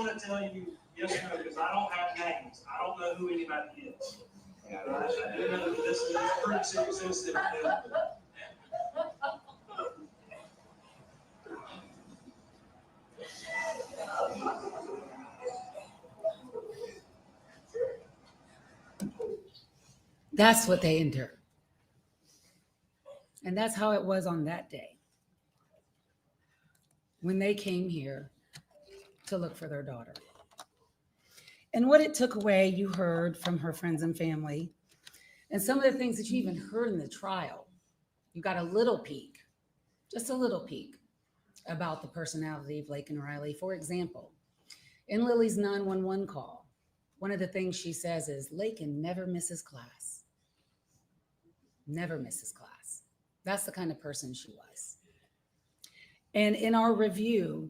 want to tell you yes or no because I don't have names. I don't know who anybody is. I do know that this is a pretty serious incident. That's what they endured. And that's how it was on that day when they came here to look for their daughter. And what it took away, you heard from her friends and family, and some of the things that you even heard in the trial. You got a little peek, just a little peek, about the personality of Laken Riley. For example, in Lily's 911 call, one of the things she says is, Laken never misses class. Never misses class. That's the kind of person she was. And in our review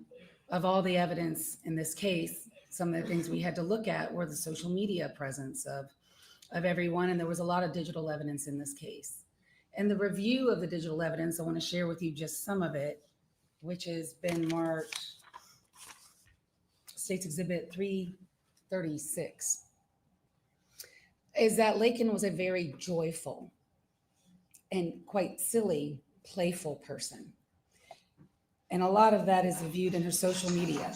of all the evidence in this case, some of the things we had to look at were the social media presence of everyone, and there was a lot of digital evidence in this case. And the review of the digital evidence, I want to share with you just some of it, which has been marked State's Exhibit 336, is that Laken was a very joyful and quite silly, playful person. And a lot of that is viewed in her social media.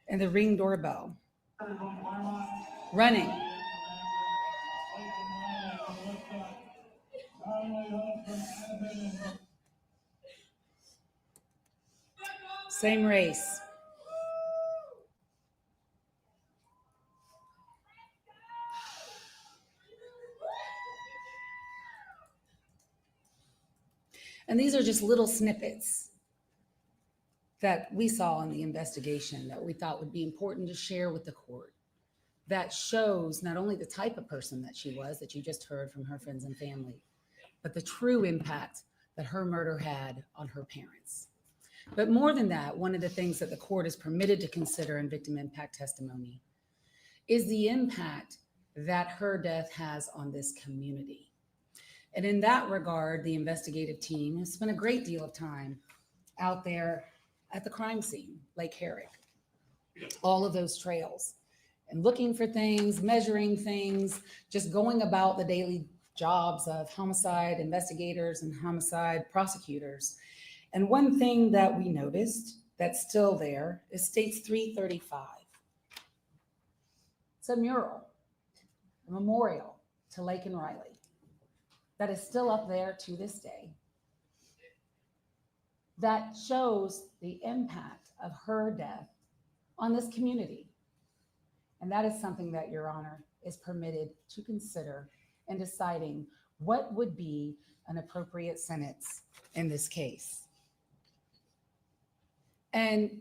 And the Ring doorbell. Running. Same race. And these are just little snippets that we saw in the investigation that we thought would be important to share with the court, that shows not only the type of person that she was, that you just heard from her friends and family, but the true impact that her murder had on her parents. But more than that, one of the things that the court is permitted to consider in victim impact testimony is the impact that her death has on this community. And in that regard, the investigative team has spent a great deal of time out there at the crime scene, Lake Herrick, all of those trails, and looking for things, measuring things, just going about the daily jobs of homicide investigators and homicide prosecutors. And one thing that we noticed that's still there is State's 335. It's a mural, a memorial to Laken Riley that is still up there to this day, that shows the impact of her death on this community. And that is something that Your Honor is permitted to consider in deciding what would be an appropriate sentence in this case. And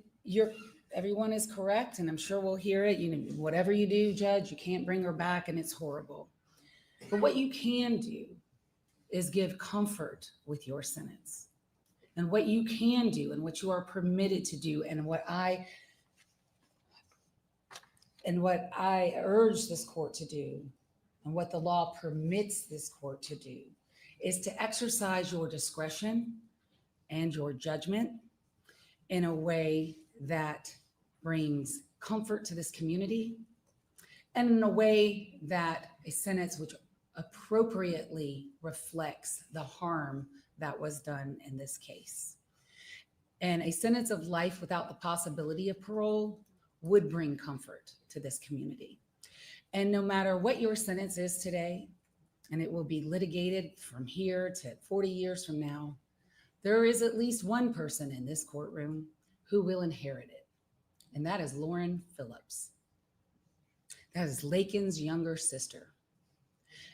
everyone is correct, and I'm sure we'll hear it. You know, whatever you do, Judge, you can't bring her back, and it's horrible. But what you can do is give comfort with your sentence. And what you can do and what you are permitted to do, and what I urge this court to do, and what the law permits this court to do, is to exercise your discretion and your judgment in a way that brings comfort to this community, and in a way that a sentence which appropriately reflects the harm that was done in this case. And a sentence of life without the possibility of parole would bring comfort to this community. And no matter what your sentence is today, and it will be litigated from here to 40 years from now, there is at least one person in this courtroom who will inherit it. And that is Lauren Phillips. That is Laken's younger sister.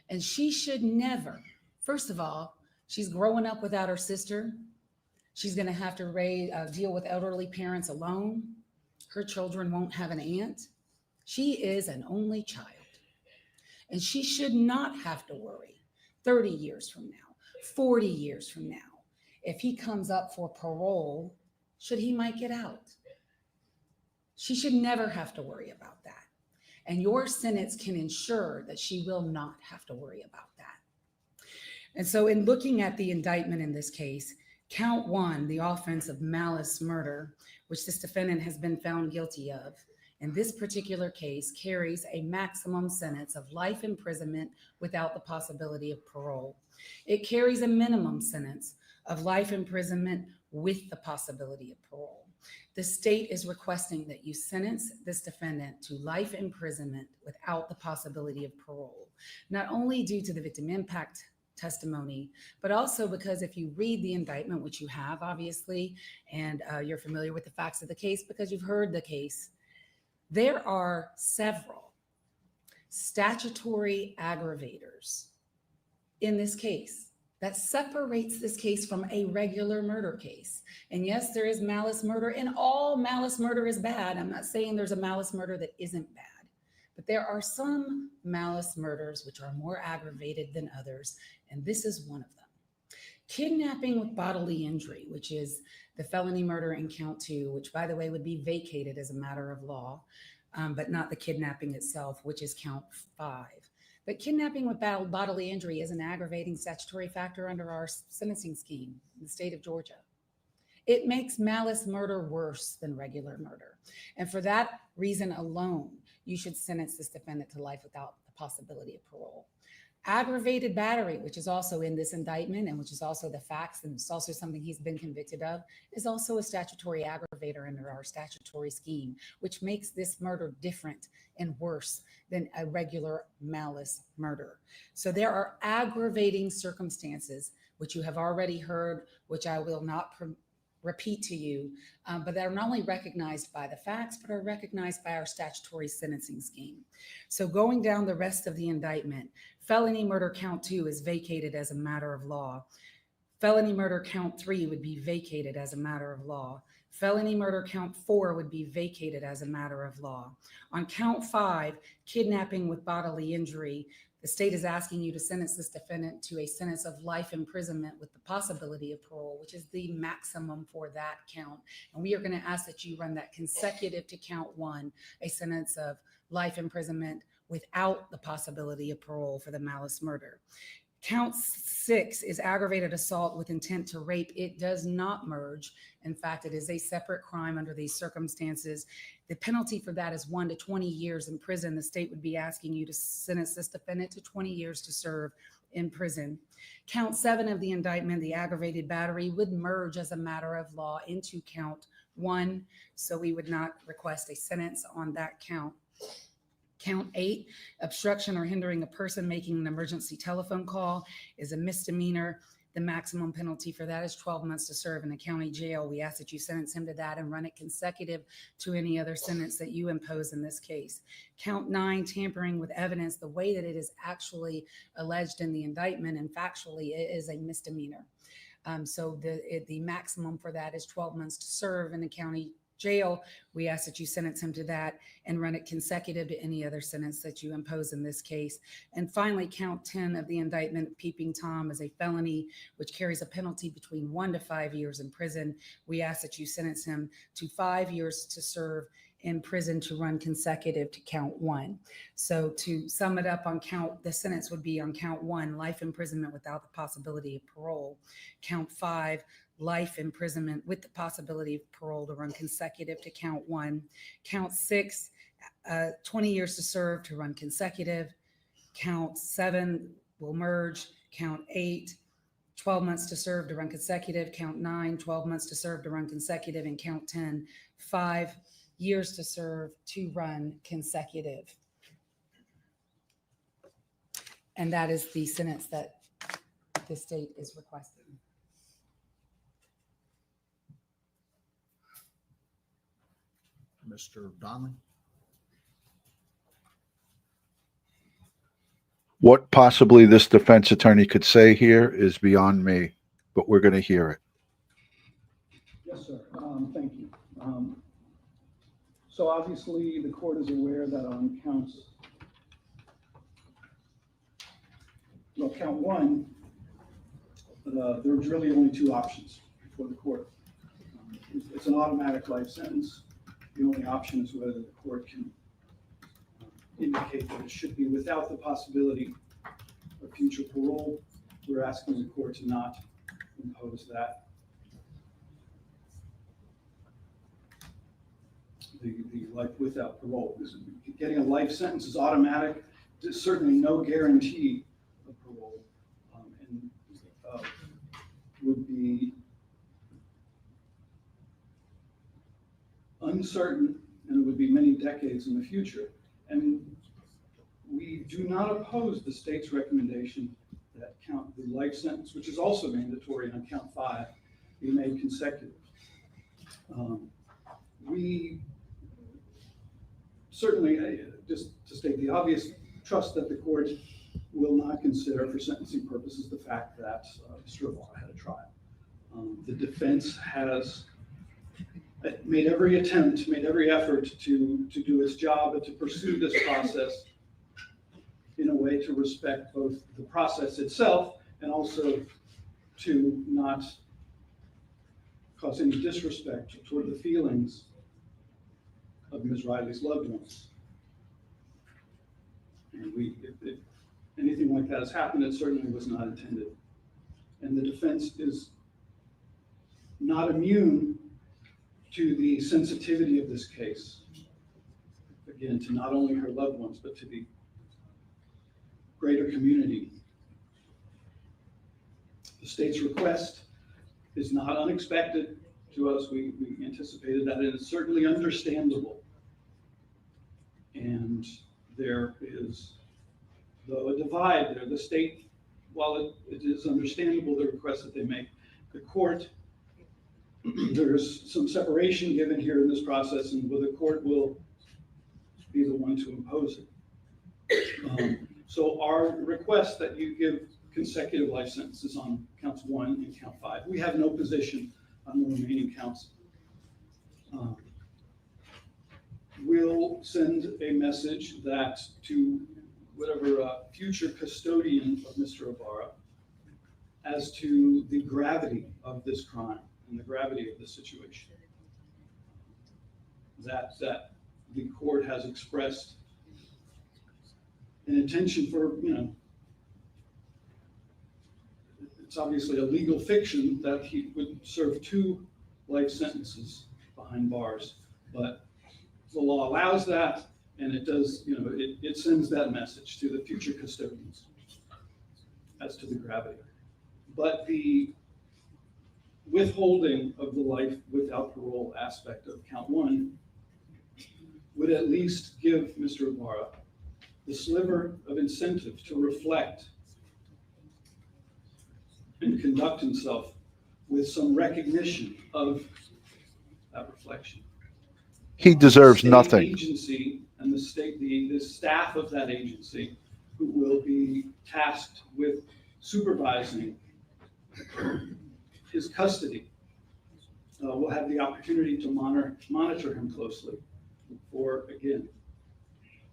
And she should never, first of all, she's growing up without her sister. She's going to have to deal with elderly parents alone. Her children won't have an aunt. She is an only child. And she should not have to worry 30 years from now, 40 years from now, if he comes up for parole, should he might get out. She should never have to worry about that. And your sentence can ensure that she will not have to worry about that. And so in looking at the indictment in this case, count 1, the offense of malice murder, which this defendant has been found guilty of, in this particular case carries a maximum sentence of life imprisonment without the possibility of parole. It carries a minimum sentence of life imprisonment with the possibility of parole. The state is requesting that you sentence this defendant to life imprisonment without the possibility of parole, not only due to the victim impact testimony, but also because if you read the indictment, which you have obviously, and you're familiar with the facts of the case because you've heard the case, there are several statutory aggravators in this case that separates this case from a regular murder case. And yes, there is malice murder, and all malice murder is bad. I'm not saying there's a malice murder that isn't bad, but there are some malice murders which are more aggravated than others, and this is one of them. Kidnapping with bodily injury, which is the felony murder in count 2, which by the way would be vacated as a matter of law, but not the kidnapping itself, which is count 5. But kidnapping with bodily injury is an aggravating statutory factor under our sentencing scheme in the state of Georgia. It makes malice murder worse than regular murder. And for that reason alone, you should sentence this defendant to life without the possibility of parole. Aggravated battery, which is also in this indictment and which is also the facts, and it's also something he's been convicted of, is also a statutory aggravator under our statutory scheme, which makes this murder different and worse than a regular malice murder. So there are aggravating circumstances, which you have already heard, which I will not repeat to you, but that are not only recognized by the facts, but are recognized by our statutory sentencing scheme. So going down the rest of the indictment, felony murder count 2 is vacated as a matter of law. Felony murder count 3 would be vacated as a matter of law. Felony murder count 4 would be vacated as a matter of law. On count 5, kidnapping with bodily injury, the state is asking you to sentence this defendant to a sentence of life imprisonment with the possibility of parole, which is the maximum for that count. And we are going to ask that you run that consecutive to count 1, a sentence of life imprisonment without the possibility of parole for the malice murder. Count 6 is aggravated assault with intent to rape. It does not merge. In fact, it is a separate crime under these circumstances. The penalty for that is 1 to 20 years in prison. The state would be asking you to sentence this defendant to 20 years to serve in prison. Count 7 of the indictment, the aggravated battery, would merge as a matter of law into count 1. So we would not request a sentence on that count. Count 8, obstruction or hindering a person making an emergency telephone call, is a misdemeanor. The maximum penalty for that is 12 months to serve in the county jail. We ask that you sentence him to that and run it consecutive to any other sentence that you impose in this case. Count 9, tampering with evidence, the way that it is actually alleged in the indictment, and factually it is a misdemeanor. So the maximum for that is 12 months to serve in the county jail. We ask that you sentence him to that and run it consecutive to any other sentence that you impose in this case. And finally, count 10 of the indictment, peeping Tom, is a felony which carries a penalty between 1 to 5 years in prison. We ask that you sentence him to 5 years to serve in prison to run consecutive to count 1. So to sum it up, the sentence would be on count 1, life imprisonment without the possibility of parole. Count 5, life imprisonment with the possibility of parole to run consecutive to count 1. Count 6, 20 years to serve to run consecutive. Count 7 will merge. Count 8, 12 months to serve to run consecutive. Count 9, 12 months to serve to run consecutive. And count 10, 5 years to serve to run consecutive. And that is the sentence that the state is requesting. Mr. Donnelly? What possibly this defense attorney could say here is beyond me, but we're going to hear it. Yes, sir. Thank you. So obviously the court is aware that on count 1, there's really only 2 options for the court. It's an automatic life sentence. The only option is whether the court can indicate that it should be without the possibility of future parole. We're asking the court to not impose that. The life without parole. Getting a life sentence is automatic. There's certainly no guarantee of parole, and would be uncertain, and it would be many decades in the future. And we do not oppose the state's recommendation that the life sentence, which is also mandatory on count 5, be made consecutive. We certainly, just to state the obvious, trust that the court will not consider for sentencing purposes the fact that Mr. Ibarra had a trial. The defense has made every attempt, made every effort to do its job and to pursue this process in a way to respect both the process itself and also to not cause any disrespect toward the feelings of Ms. Riley's loved ones. And if anything like that has happened, it certainly was not intended. And the defense is not immune to the sensitivity of this case. Again, to not only her loved ones, but to the greater community. The state's request is not unexpected to us. We anticipated that, and it's certainly understandable. And there is, though, a divide there. The state, while it is understandable the request that they make, the court, there's some separation given here in this process, and the court will be the one to impose it. So our request that you give consecutive life sentences on counts 1 and count 5. We have no position on the remaining counts. We'll send a message that to whatever future custodian of Mr. Ibarra as to the gravity of this crime and the gravity of the situation. That the court has expressed an intention for, it's obviously a legal fiction that he would serve 2 life sentences behind bars, but the law allows that, and it does, it sends that message to the future custodians as to the gravity. But the withholding of the life without parole aspect of count 1 would at least give Mr. Ibarra the sliver of incentive to reflect and conduct himself with some recognition of that reflection. He deserves The state nothing. agency and the staff of that agency who will be tasked with supervising his custody will have the opportunity to monitor him closely for, again,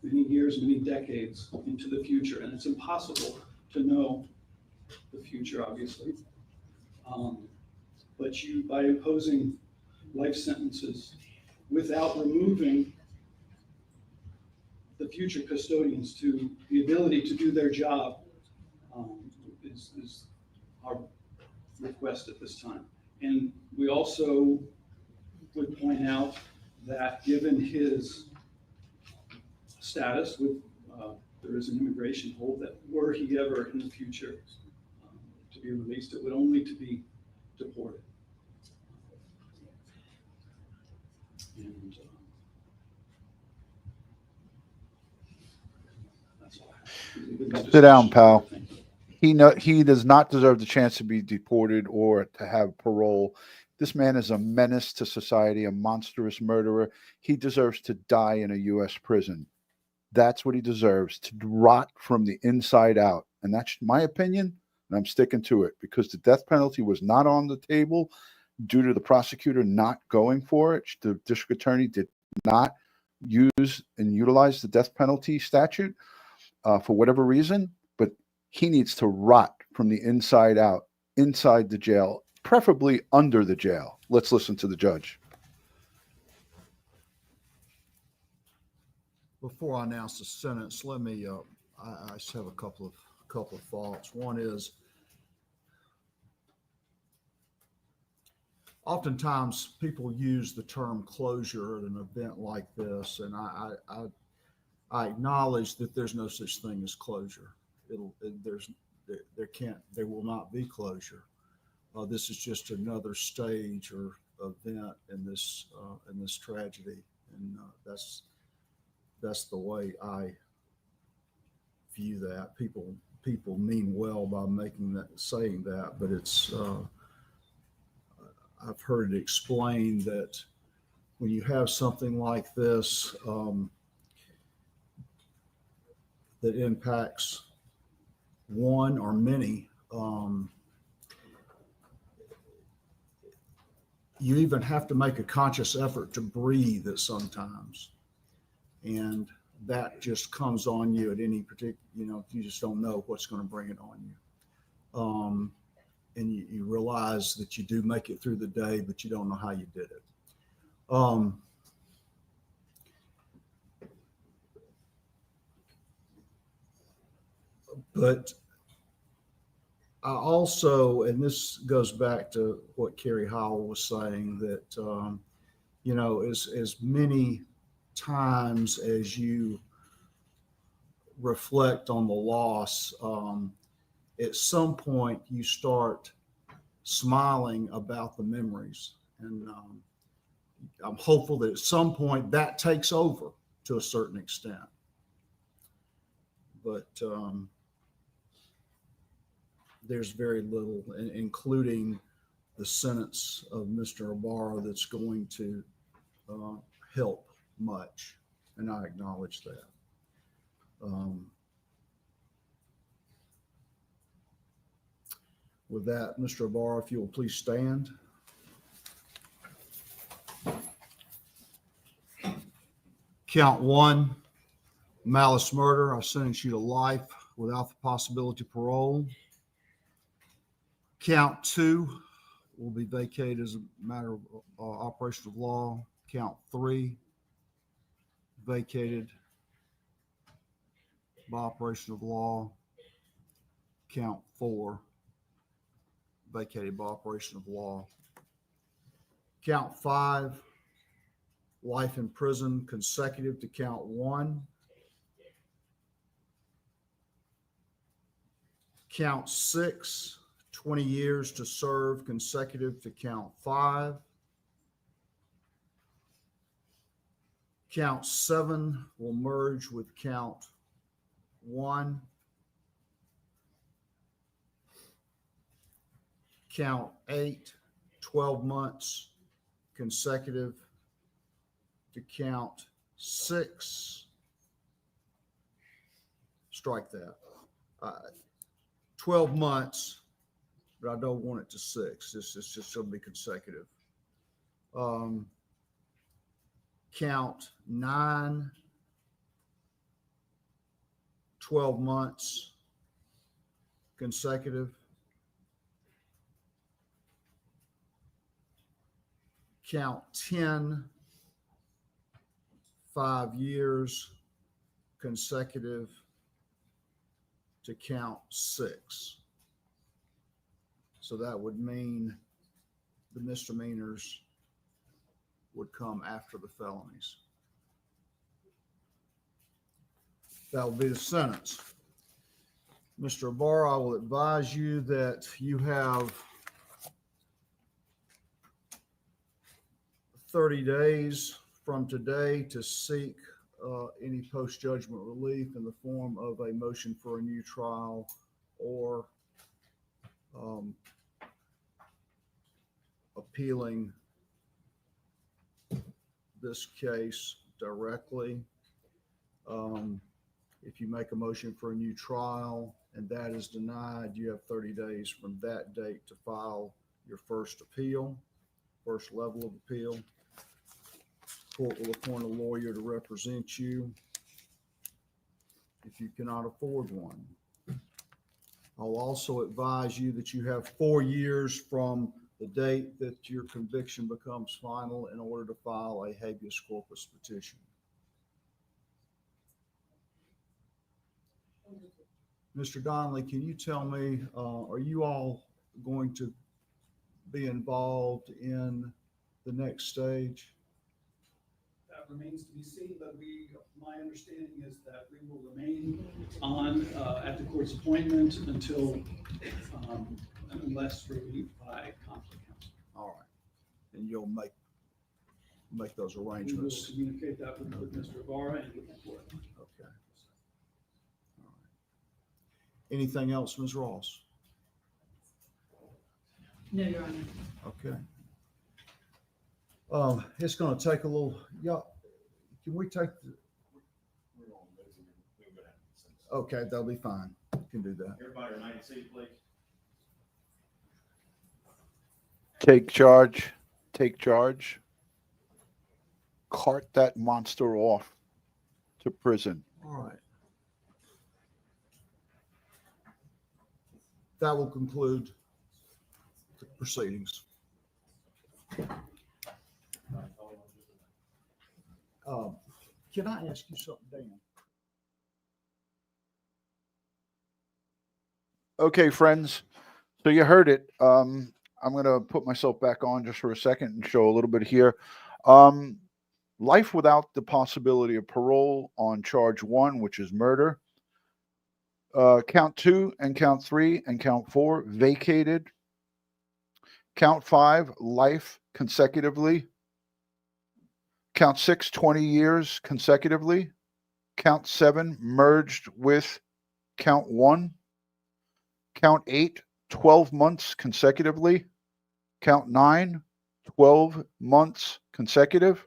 many years, many decades into the future. And it's impossible to know the future, obviously. But by imposing life sentences without removing the future custodians to the ability to do their job is our request at this time. And we also would point out that given his status with, there is an immigration hold, that were he ever in the future to be released, it would only to be deported. And that's all I have. Sit down, pal. He does not deserve the chance to be deported or to have parole. This man is a menace to society, a monstrous murderer. He deserves to die in a U.S. prison. That's what he deserves, to rot from the inside out. And that's my opinion, and I'm sticking to it, because the death penalty was not on the table due to the prosecutor not going for it. The district attorney did not use and utilize the death penalty statute for whatever reason, but he needs to rot from the inside out, inside the jail, preferably under the jail. Let's listen to the judge. Before I announce the sentence, let me, I just have a couple of thoughts. One is, oftentimes people use the term closure at an event like this, and I acknowledge that there's no such thing as closure. There will not be closure. This is just another stage or event in this tragedy, and that's the way I view that. People mean well by saying that, but it's I've heard it explained that when you have something like this that impacts one or many, you even have to make a conscious effort to breathe at sometimes. And that just comes on you at any particular, you just don't know what's going to bring it on you. And you realize that you do make it through the day, but you don't know how you did it. But I also, and this goes back to what Carrie Howell was saying, that, as many times as you reflect on the loss, at some point you start smiling about the memories. And I'm hopeful that at some point that takes over to a certain extent. But there's very little, including the sentence of Mr. Ibarra, that's going to help much. And I acknowledge that. With that, Mr. Ibarra, if you will please stand. Count one, malice murder. I sentence you to life without the possibility of parole. Count two will be vacated as a matter of operation of law. Count three, vacated by operation of law. Count four, vacated by operation of law. Count five, life in prison consecutive to count one. Count six, 20 years to serve consecutive to count five. Count seven will merge with count one. Count 8, 12 months consecutive to count 6. Strike that. 12 months, but I don't want it to 6. It's just going to be consecutive. Count 9, 12 months consecutive. Count 10, 5 years consecutive to count 6. So that would mean the misdemeanors would come after the felonies. That will be the sentence. Mr. Ibarra, I will advise you that you have 30 days from today to seek any post-judgment relief in the form of a motion for a new trial or appealing this case directly. If you make a motion for a new trial and that is denied, you have 30 days from that date to file your first appeal, first level of appeal. Court will appoint a lawyer to represent you if you cannot afford one. I'll also advise you that you have 4 years from the date that your conviction becomes final in order to file a habeas corpus petition. Mr. Donnelly, can you tell me, are you all going to be involved in the next stage? That remains to be seen, but my understanding is that we will remain on, at the court's appointment until, unless relieved by conflict counsel. All right. And you'll make those We will arrangements. communicate that with Mr. Ibarra and with the court. Okay. All right. Anything else, Ms. Ross? No, Your Honor. Okay. It's gonna take a little, yeah, can we take the? Okay, that'll be fine. Can do that. Everybody remain seated, please. Take charge. Take charge. Cart that monster off to prison. All right. That will conclude the proceedings. Can I ask you something, Dan? Okay, friends. So you heard it. I'm going to put myself back on just for a second and show a little bit here. Life without the possibility of parole on charge 1, which is murder. Count 2 and count 3 and count 4 vacated. Count 5, life consecutively. Count 6, 20 years consecutively. Count 7 merged with count 1. Count 8, 12 months consecutively. Count 9, 12 months consecutive.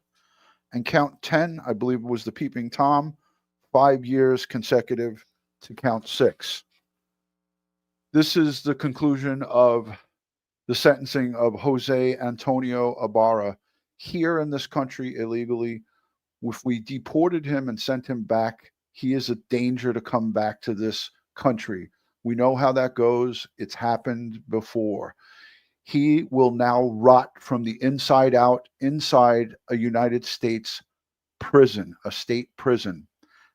And count 10, I believe it was the Peeping Tom, 5 years consecutive to count 6. This is the conclusion of the sentencing of Jose Antonio Ibarra here in this country illegally. If we deported him and sent him back, he is a danger to come back to this country. We know how that goes. It's happened before. He will now rot from the inside out inside a United States prison, a state prison.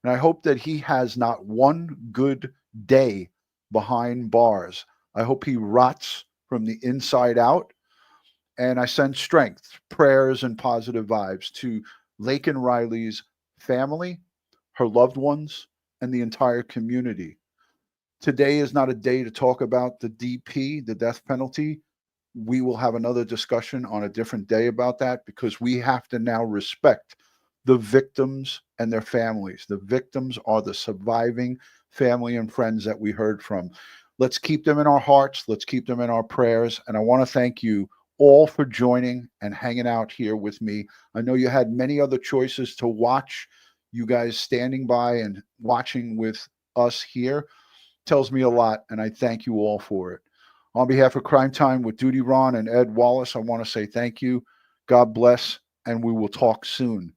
And I hope that he has not one good day behind bars. I hope he rots from the inside out. And I send strength, prayers, and positive vibes to Laken Riley's family, her loved ones, and the entire community. Today is not a day to talk about the DP, the death penalty. We will have another discussion on a different day about that, because we have to now respect the victims and their families. The victims are the surviving family and friends that we heard from. Let's keep them in our hearts. Let's keep them in our prayers. And I want to thank you all for joining and hanging out here with me. I know you had many other choices to watch. You guys standing by and watching with us here tells me a lot, and I thank you all for it. On behalf of Crime Time with DutyRon and Ed Wallace, I want to say thank you. God bless, and we will talk soon.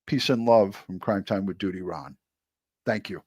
Peace and love from Crime Time with DutyRon. Thank you.